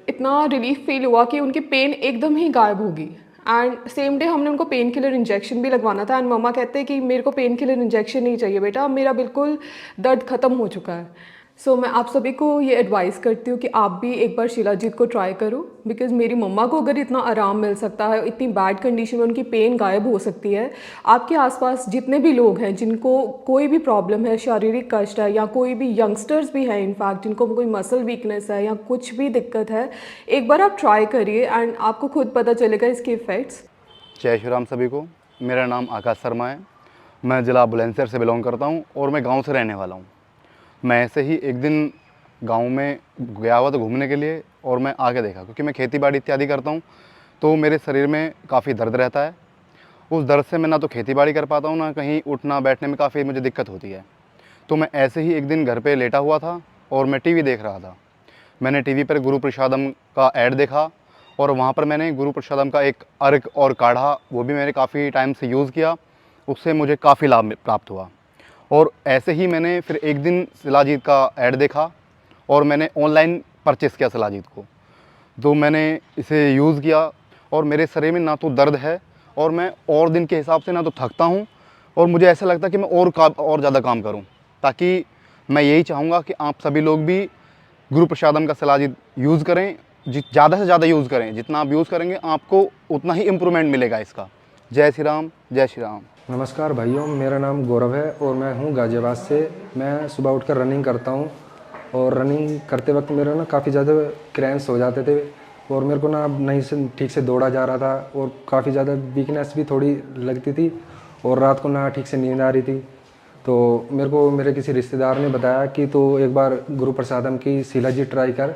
इतना रिलीफ फील हुआ कि उनकी पेन एकदम ही गायब होगी एंड सेम डे हमने उनको पेन किलर इंजेक्शन भी लगवाना था एंड मम्मा कहते हैं कि मेरे को पेन किलर इंजेक्शन नहीं चाहिए बेटा, मेरा बिल्कुल दर्द ख़त्म हो चुका है। सो मैं आप सभी को ये एडवाइस करती हूँ कि आप भी एक बार शिलाजीत को ट्राई करो, बिकॉज मेरी मम्मा को अगर इतना आराम मिल सकता है, इतनी बैड कंडीशन में उनकी पेन गायब हो सकती है, आपके आसपास जितने भी लोग हैं जिनको कोई भी प्रॉब्लम है, शारीरिक कष्ट है या कोई भी यंगस्टर्स भी हैं इनफैक्ट जिनको कोई मसल वीकनेस है या कुछ भी दिक्कत है, एक बार आप ट्राई करिए एंड आपको खुद पता चलेगा इसके इफ़ेक्ट्स। जय श्री राम सभी को। मेरा नाम आकाश शर्मा है, मैं ज़िला बुलंदशहर से बिलोंग करता हूँ और मैं गाँव से रहने वाला हूँ। मैं ऐसे ही एक दिन गांव में गया हुआ था घूमने के लिए और मैं आके देखा, क्योंकि मैं खेती बाड़ी इत्यादि करता हूं, तो मेरे शरीर में काफ़ी दर्द रहता है। उस दर्द से मैं ना तो खेती बाड़ी कर पाता हूं, ना कहीं उठना बैठने में काफ़ी मुझे दिक्कत होती है। तो मैं ऐसे ही एक दिन घर पे लेटा हुआ था और मैं टीवी देख रहा था। मैंने टीवी पर गुरु प्रसादम का ऐड देखा और वहाँ पर मैंने गुरु प्रसादम का एक अर्घ और काढ़ा, वो भी मैंने काफ़ी टाइम से यूज़ किया उससे मुझे काफ़ी लाभ प्राप्त हुआ। और ऐसे ही मैंने फिर एक दिन शिलाजीत का ऐड देखा और मैंने ऑनलाइन परचेज़ किया शिलाजीत को। तो मैंने इसे यूज़ किया और मेरे शरीर में ना तो दर्द है और मैं और दिन के हिसाब से ना तो थकता हूँ और मुझे ऐसा लगता है कि मैं और ज़्यादा काम करूँ। ताकि मैं यही चाहूँगा कि आप सभी लोग भी गुरु प्रसादम का शिलाजीत यूज़ करें, ज़्यादा से ज़्यादा यूज़ करें। जितना आप यूज़ करेंगे आपको उतना ही इम्प्रूवमेंट मिलेगा इसका। जय श्री राम, जय श्री राम। नमस्कार भाइयों, मेरा नाम गौरव है और मैं हूँ गाज़ियाबाद से। मैं सुबह उठकर रनिंग करता हूँ और रनिंग करते वक्त मेरे ना काफ़ी ज़्यादा क्रैम्प्स हो जाते थे और मेरे को ना नहीं से ठीक से दौड़ा जा रहा था और काफ़ी ज़्यादा वीकनेस भी थोड़ी लगती थी और रात को ना ठीक से नींद आ रही थी। तो मेरे को मेरे किसी रिश्तेदार ने बताया कि तो एक बार गुरु प्रसादम की शिलाजीत ट्राई कर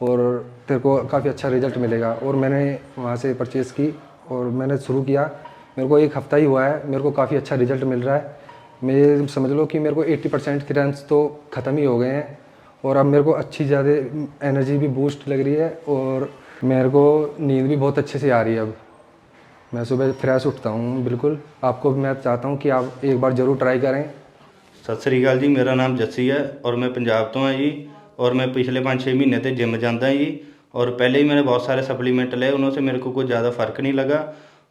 और तेरे को काफ़ी अच्छा रिज़ल्ट मिलेगा। और मैंने वहाँ से परचेज़ की और मैंने शुरू किया। मेरे को 1 हफ़्ता ही हुआ है, मेरे को काफ़ी अच्छा रिज़ल्ट मिल रहा है। मैं समझ लो कि मेरे को 80% क्रैम्प्स तो ख़त्म ही हो गए हैं और अब मेरे को अच्छी ज़्यादा एनर्जी भी बूस्ट लग रही है और मेरे को नींद भी बहुत अच्छे से आ रही है। अब मैं सुबह फ्रेश उठता हूँ बिल्कुल। आपको मैं चाहता हूँ कि आप एक बार ज़रूर ट्राई करें। सत श्री अकाल जी, मेरा नाम जस्सी है और मैं पंजाब तो हाँ जी। और मैं पिछले 5-6 महीने से जिम जाता जी और पहले ही मैंने बहुत सारे सप्लीमेंट लिए, उनसे मेरे को कुछ ज़्यादा फ़र्क नहीं लगा।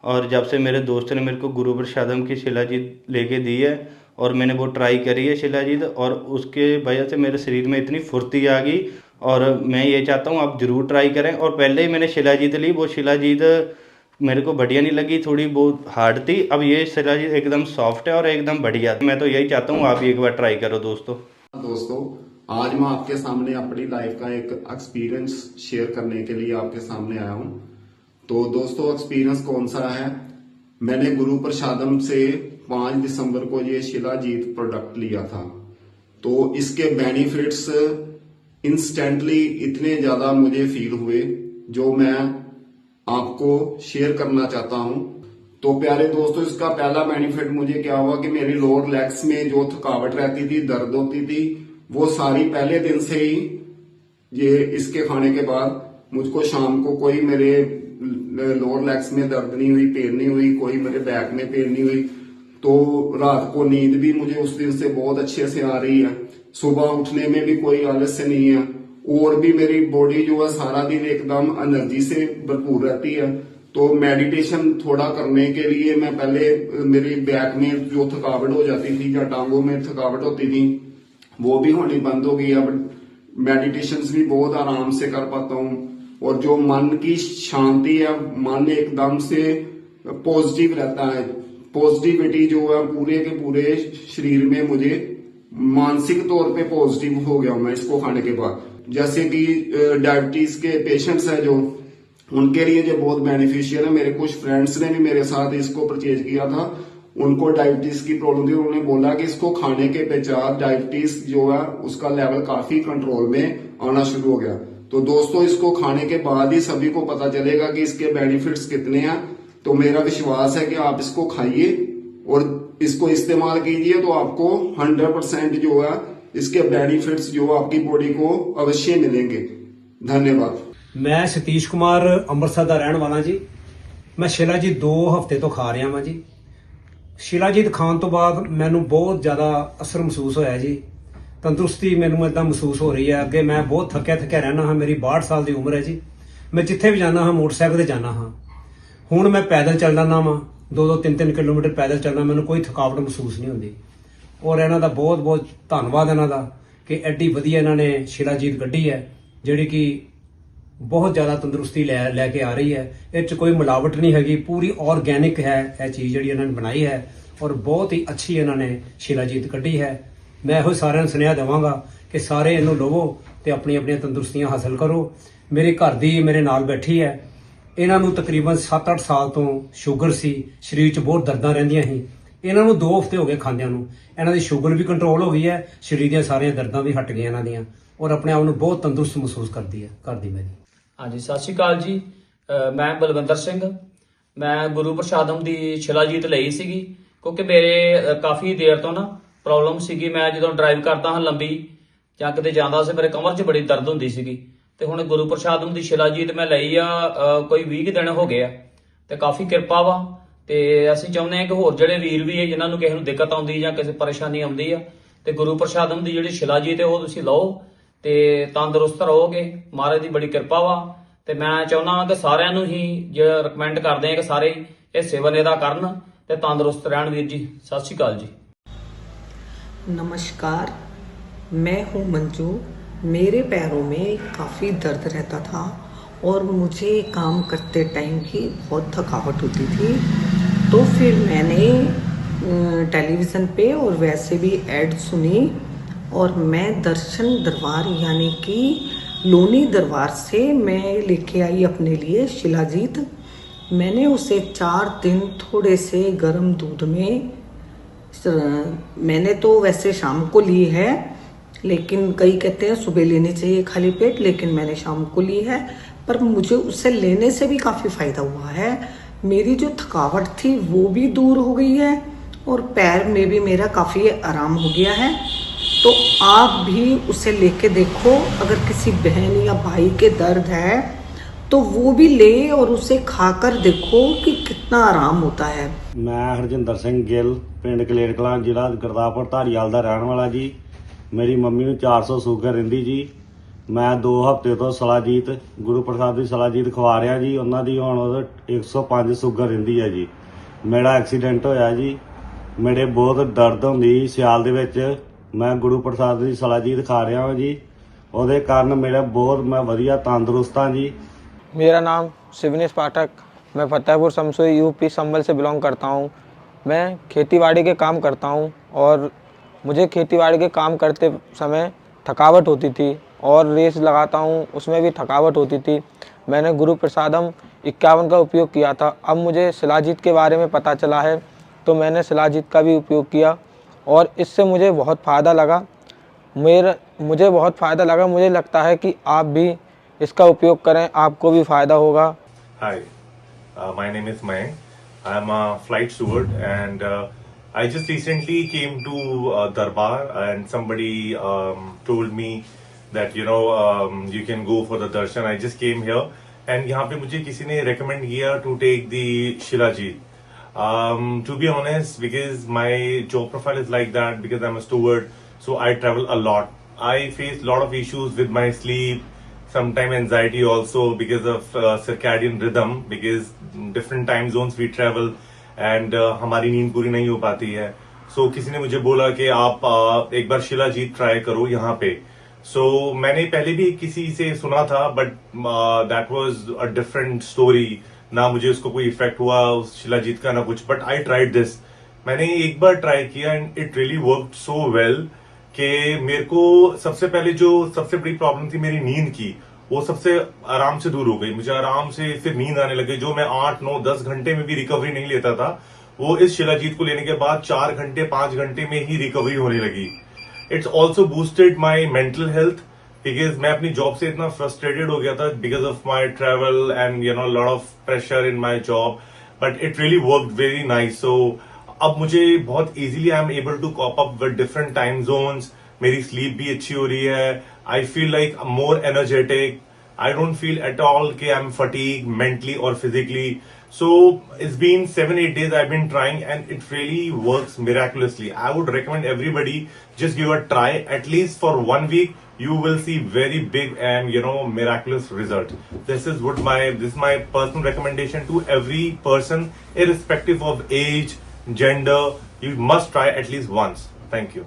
और जब से मेरे दोस्त ने मेरे को गुरु प्रसादम की शिलाजीत लेके दी है और मैंने वो ट्राई करी है शिलाजीत, और उसके वजह से मेरे शरीर में इतनी फुर्ती आ गई। और मैं ये चाहता हूँ आप ज़रूर ट्राई करें। और पहले ही मैंने शिलाजीत ली, वो शिलाजीत मेरे को बढ़िया नहीं लगी, थोड़ी बहुत हार्ड थी। अब ये शिलाजीत एकदम सॉफ्ट है और एकदम बढ़िया। मैं तो यही चाहता हूँ आप एक बार ट्राई करो दोस्तों। आज मैं आपके सामने अपनी लाइफ का एक एक्सपीरियंस शेयर करने के लिए आपके सामने आया हूँ। तो दोस्तों, एक्सपीरियंस कौन सा है, मैंने गुरु प्रसादम से 5 दिसंबर को ये शिलाजीत प्रोडक्ट लिया था। तो इसके बेनिफिट्स इंस्टेंटली इतने ज्यादा मुझे फील हुए जो मैं आपको शेयर करना चाहता हूं। तो प्यारे दोस्तों, इसका पहला बेनिफिट मुझे क्या हुआ कि मेरी लोअर लेग्स में जो थकावट रहती थी, दर्द होती थी, वो सारी पहले दिन से ही ये इसके खाने के बाद मुझको शाम को कोई मेरे लोअर लेग्स में दर्द नहीं हुई, पेन नहीं हुई, कोई मेरे बैक में पेन नहीं हुई। तो रात को नींद भी मुझे उस दिन से बहुत अच्छे से आ रही है। सुबह उठने में भी कोई आलस्य नहीं है और भी मेरी बॉडी जो है सारा दिन एकदम एनर्जी से भरपूर रहती है। तो मेडिटेशन थोड़ा करने के लिए मैं पहले मेरी बैक में जो थकावट हो जाती थी या टांगों में थकावट होती थी वो भी होनी बंद हो गई। अब मेडिटेशन भी बहुत आराम से कर पाता हूँ और जो मन की शांति है, मन एकदम से पॉजिटिव रहता है। पॉजिटिविटी जो है पूरे के पूरे शरीर में मुझे मानसिक तौर पे पॉजिटिव हो गया मैं इसको खाने के बाद। जैसे कि डायबिटीज के पेशेंट्स हैं जो, उनके लिए जो बहुत बेनिफिशियल है। मेरे कुछ फ्रेंड्स ने भी मेरे साथ इसको परचेज किया था, उनको डायबिटीज की प्रॉब्लम थी। उन्होंने बोला कि इसको खाने के पश्चात डायबिटीज जो है उसका लेवल काफी कंट्रोल में आना शुरू हो गया। तो दोस्तों, इसको खाने के बाद ही सभी को पता चलेगा कि इसके बेनिफिट्स कितने हैं। तो मेरा विश्वास है कि आप इसको खाइए और इसको इस्तेमाल कीजिए तो आपको 100% जो है इसके बेनिफिट्स जो आपकी बॉडी को अवश्य मिलेंगे। धन्यवाद। मैं सतीश कुमार ਅੰਮ੍ਰਿਤਸਰ ਦਾ ਰਹਿਣ ਵਾਲਾ ਜੀ। ਮੈਂ शिलाजीत 2 ਹਫ਼ਤੇ ਤੋਂ ਖਾ ਰਿਹਾ ਹਾਂ ਜੀ। शिलाजीत ਖਾਣ ਤੋਂ ਬਾਅਦ ਮੈਨੂੰ ਬਹੁਤ ਜ਼ਿਆਦਾ ਅਸਰ ਮਹਿਸੂਸ ਹੋਇਆ ਜੀ। ਤੰਦਰੁਸਤੀ ਮੈਨੂੰ ਇਦਾਂ ਮਹਿਸੂਸ ਹੋ ਰਹੀ ਹੈ। ਅੱਗੇ ਮੈਂ ਬਹੁਤ ਥੱਕਿਆ ਰਹਿਣਾ ਹਾਂ। ਮੇਰੀ 62 ਸਾਲ ਦੀ ਉਮਰ ਹੈ ਜੀ। ਮੈਂ ਜਿੱਥੇ ਵੀ ਜਾਣਾ ਹਾਂ ਮੋਟਰਸਾਈਕਲ ਤੇ ਜਾਣਾ ਹਾਂ। ਹੁਣ ਮੈਂ ਪੈਦਲ ਚੱਲ ਜਾਂਦਾ ਵਾਂ, 2-2, 3-3 ਕਿਲੋਮੀਟਰ ਪੈਦਲ ਚੱਲਣਾ, ਮੈਨੂੰ ਕੋਈ ਥਕਾਵਟ ਮਹਿਸੂਸ ਨਹੀਂ ਹੁੰਦੀ। ਔਰ ਇਹਨਾਂ ਦਾ ਬਹੁਤ ਧੰਨਵਾਦ ਇਹਨਾਂ ਦਾ ਕਿ ਐਡੀ ਵਧੀਆ ਇਹਨਾਂ ਨੇ शिलाजीत ਕੱਢੀ ਹੈ ਜਿਹੜੀ ਕਿ ਬਹੁਤ ਜ਼ਿਆਦਾ ਤੰਦਰੁਸਤੀ ਲੈ ਕੇ ਆ ਰਹੀ ਹੈ। ਇਹ 'ਚ ਕੋਈ ਮਿਲਾਵਟ ਨਹੀਂ ਹੈਗੀ, ਪੂਰੀ ਆਰਗੈਨਿਕ ਹੈ ਇਹ ਚੀਜ਼ ਜਿਹੜੀ ਇਹਨਾਂ ਨੇ ਬਣਾਈ ਹੈ ਔਰ ਬਹੁਤ ਹੀ ਅੱਛੀ ਇਹਨਾਂ ਨੇ शिलाजीत ਕੱਢੀ ਹੈ। ਮੈਂ ਇਹੋ ਸਾਰਿਆਂ ਨੂੰ ਸੁਨੇਹਾ ਦੇਵਾਂਗਾ ਕਿ ਸਾਰੇ ਇਹਨੂੰ ਲਵੋ ਤੇ ਆਪਣੀਆਂ ਤੰਦਰੁਸਤੀਆਂ ਹਾਸਲ ਕਰੋ। ਮੇਰੇ ਘਰ ਦੀ ਮੇਰੇ ਨਾਲ ਬੈਠੀ ਹੈ, ਇਹਨਾਂ ਨੂੰ ਤਕਰੀਬਨ 7-8 ਸਾਲ ਤੋਂ ਸ਼ੂਗਰ ਸੀ, ਸਰੀਰ 'ਚ ਬਹੁਤ ਦਰਦਾਂ ਰਹਿੰਦੀਆਂ ਸੀ। ਇਹਨਾਂ ਨੂੰ 2 ਹਫ਼ਤੇ ਹੋ ਗਏ ਖਾਂਦਿਆਂ ਨੂੰ, ਇਹਨਾਂ ਦੀ ਸ਼ੂਗਰ ਵੀ ਕੰਟਰੋਲ ਹੋ ਗਈ ਹੈ, ਸਰੀਰ ਦੀਆਂ ਸਾਰੀਆਂ ਦਰਦਾਂ ਵੀ ਹਟ ਗਈਆਂ ਇਹਨਾਂ ਦੀਆਂ ਔਰ ਆਪਣੇ ਆਪ ਨੂੰ ਬਹੁਤ ਤੰਦਰੁਸਤ ਮਹਿਸੂਸ ਕਰਦੀ ਹੈ ਘਰ ਦੀ ਮੇਰੀ। ਹਾਂਜੀ, ਸਤਿ ਸ਼੍ਰੀ ਅਕਾਲ ਜੀ। ਮੈਂ ਬਲਵਿੰਦਰ ਸਿੰਘ। ਮੈਂ ਗੁਰੂ ਪ੍ਰਸਾਦਮ ਦੀ शिलाजीत ਲਈ ਸੀਗੀ ਕਿਉਂਕਿ ਮੇਰੇ ਕਾਫੀ ਦੇਰ ਤੋਂ ਨਾ ਪ੍ਰੋਬਲਮ ਸੀਗੀ। ਮੈਂ ਜਦੋਂ ਡਰਾਈਵ ਕਰਦਾ ਹਾਂ ਲੰਬੀ ਜਾਂ ਕਿਤੇ ਜਾਂਦਾ ਸੀ, ਮੇਰੇ ਕਮਰ 'ਚ ਬੜੀ ਦਰਦ ਹੁੰਦੀ ਸੀਗੀ। ਤੇ ਹੁਣ ਗੁਰੂ ਪ੍ਰਸਾਦਮ ਦੀ शिलाजीत ਮੈਂ ਲਈ ਆ ਕੋਈ 20 ਦਿਨ ਹੋ ਗਏ ਆ ਤੇ ਕਾਫੀ ਕਿਰਪਾ ਵਾ। ਤੇ ਅਸੀਂ ਚਾਹੁੰਦੇ ਹਾਂ ਕਿ ਹੋਰ ਜਿਹੜੇ ਵੀਰ ਵੀ ਹੈ ਜਿਨ੍ਹਾਂ ਨੂੰ ਕਿਸੇ ਨੂੰ ਦਿੱਕਤ ਆਉਂਦੀ ਜਾਂ ਕਿਸੇ ਪਰੇਸ਼ਾਨੀ ਆਉਂਦੀ ਆ ਤੇ ਗੁਰੂ ਪ੍ਰਸ਼ਾਦਮ ਦੀ ਜਿਹੜੀ ਸ਼ਿਲਾਜੀਤ ਹੈ ਉਹ ਤੁਸੀਂ ਲਓ ਤੇ ਤੰਦਰੁਸਤ ਰਹੋਗੇ। ਮਹਾਰਾਜ ਦੀ ਬੜੀ ਕਿਰਪਾ ਵਾ ਤੇ ਮੈਂ ਚਾਹੁੰਦਾ ਹਾਂ ਕਿ ਸਾਰਿਆਂ ਨੂੰ ਹੀ ਜਿਹੜਾ ਰეკਮੈਂਡ ਕਰਦੇ ਹਾਂ ਕਿ ਸਾਰੇ ਇਹ ਸੇਵਨ ਇਹਦਾ ਕਰਨ ਤੇ ਤੰਦਰੁਸਤ ਰਹਿਣ। ਵੀਰ ਜੀ ਸਤਿ ਸ਼੍ਰੀ ਅਕਾਲ जी। नमस्कार, मैं हूँ मंजू। मेरे पैरों में काफ़ी दर्द रहता था और मुझे काम करते टाइम भी बहुत थकावट होती थी। तो फिर मैंने टेलीविज़न पे और वैसे भी ऐड सुनी और मैं दर्शन दरबार यानी कि लोनी दरबार से मैं लेके आई अपने लिए शिलाजीत। मैंने उसे 4 दिन थोड़े से गर्म दूध में, मैंने तो वैसे शाम को ली है लेकिन कई कहते हैं सुबह लेनी चाहिए खाली पेट, लेकिन मैंने शाम को ली है। पर मुझे उससे लेने से भी काफ़ी फ़ायदा हुआ है। मेरी जो थकावट थी वो भी दूर हो गई है और पैर में भी मेरा काफ़ी आराम हो गया है। तो आप भी उसे लेके देखो। अगर किसी बहन या भाई के दर्द है तो वो भी ले और उसे खाकर देखो कि कितना आराम होता है। मैं हरजिंदर सिंह गिल, पिंड कलेर कलां, जिला गुरदासपुर धारीवाल का रहने वाला जी। मेरी मम्मी ਨੂੰ 400 ਸ਼ੂਗਰ ਰਹਿੰਦੀ ਜੀ। मैं 2 ਹਫ਼ਤੇ ਤੋਂ ਸਲਾਜੀਤ ਗੁਰੂ ਪ੍ਰਸਾਦ ਦੀ ਸਲਾਜੀਤ ਖਵਾ ਰਿਹਾ ਜੀ। ਉਹਨਾਂ ਦੀ ਹੁਣ 105 ਸ਼ੂਗਰ ਰਹਿੰਦੀ ਹੈ ਜੀ। ਮੇਰਾ ਐਕਸੀਡੈਂਟ ਹੋਇਆ ਜੀ, ਮੇਰੇ ਬਹੁਤ ਦਰਦ ਹੁੰਦੀ ਸਿਆਲ ਦੇ ਵਿੱਚ। ਮੈਂ ਗੁਰੂ ਪ੍ਰਸਾਦ ਦੀ ਸਲਾਜੀਤ ਖਾ ਰਿਹਾ ਹਾਂ ਜੀ, ਉਹਦੇ ਕਾਰਨ ਮੇਰਾ ਬਹੁਤ ਮੈਂ ਵਧੀਆ ਤੰਦਰੁਸਤ ਹਾਂ ਜੀ। मेरा नाम शिवनेश पाठक, मैं फतेहपुर समसोई यूपी संभल से बिलोंग करता हूँ। मैं खेतीबाड़ी के काम करता हूँ और मुझे खेतीबाड़ी के काम करते समय थकावट होती थी और रेस लगाता हूँ उसमें भी थकावट होती थी। मैंने गुरु प्रसादम 51 का उपयोग किया था। अब मुझे शिलाजीत के बारे में पता चला है तो मैंने शिलाजीत का भी उपयोग किया और इससे मुझे बहुत फ़ायदा लगा। मुझे बहुत फ़ायदा लगा। मुझे लगता है कि आप भी इसका उपयोग करें, आपको भी फ़ायदा होगा। Hi, my name is Mayank. I'm a flight steward and I just recently came to Darbar and somebody told me that you can go for the darshan. I just came here and यहाँ पे मुझे किसी ने recommend किया to take the Shilajit. To be honest, because my job profile is like that, because I'm a steward, so I travel a lot. I face a lot of issues with my sleep, sometimes anxiety also because of circadian rhythm, because different time zones we travel and हमारी नींद पूरी नहीं हो पाती है। So किसी ने मुझे बोला कि आप एक बार शिलाजीत ट्राई करो यहाँ पे। So मैंने पहले भी किसी से सुना था but that was a different story। ना मुझे उसको कोई इफेक्ट हुआ उस शिलाजीत का ना कुछ, but I tried this। मैंने एक बार ट्राई किया and it really worked so well कि मेरे को सबसे पहले जो सबसे बड़ी प्रॉब्लम थी मेरी नींद की, वो सबसे आराम से दूर हो गई। मुझे आराम से फिर नींद आने लगी। जो मैं 8, 9, 10 घंटे में भी रिकवरी नहीं लेता था, वो इस शिलाजीत को लेने के बाद 4 घंटे 5 घंटे में ही रिकवरी होने लगी। It's also boosted my mental health, because मैं अपनी जॉब से इतना फ्रस्ट्रेटेड हो गया था because of my travel and lot of pressure in my job, but it really worked very nice. So अब मुझे बहुत easily I am able to cope up with different time zones. मेरी sleep भी अच्छी हो रही है। I feel like more energetic. I don't feel at all कि I'm fatigued mentally or physically. So it's been 7-8 days I've been trying and it really works miraculously. I would recommend everybody just give a try at least for 1 week. You will see very big and miraculous result. This is my personal recommendation to every person irrespective of age, gender. You must try at least once. Thank you.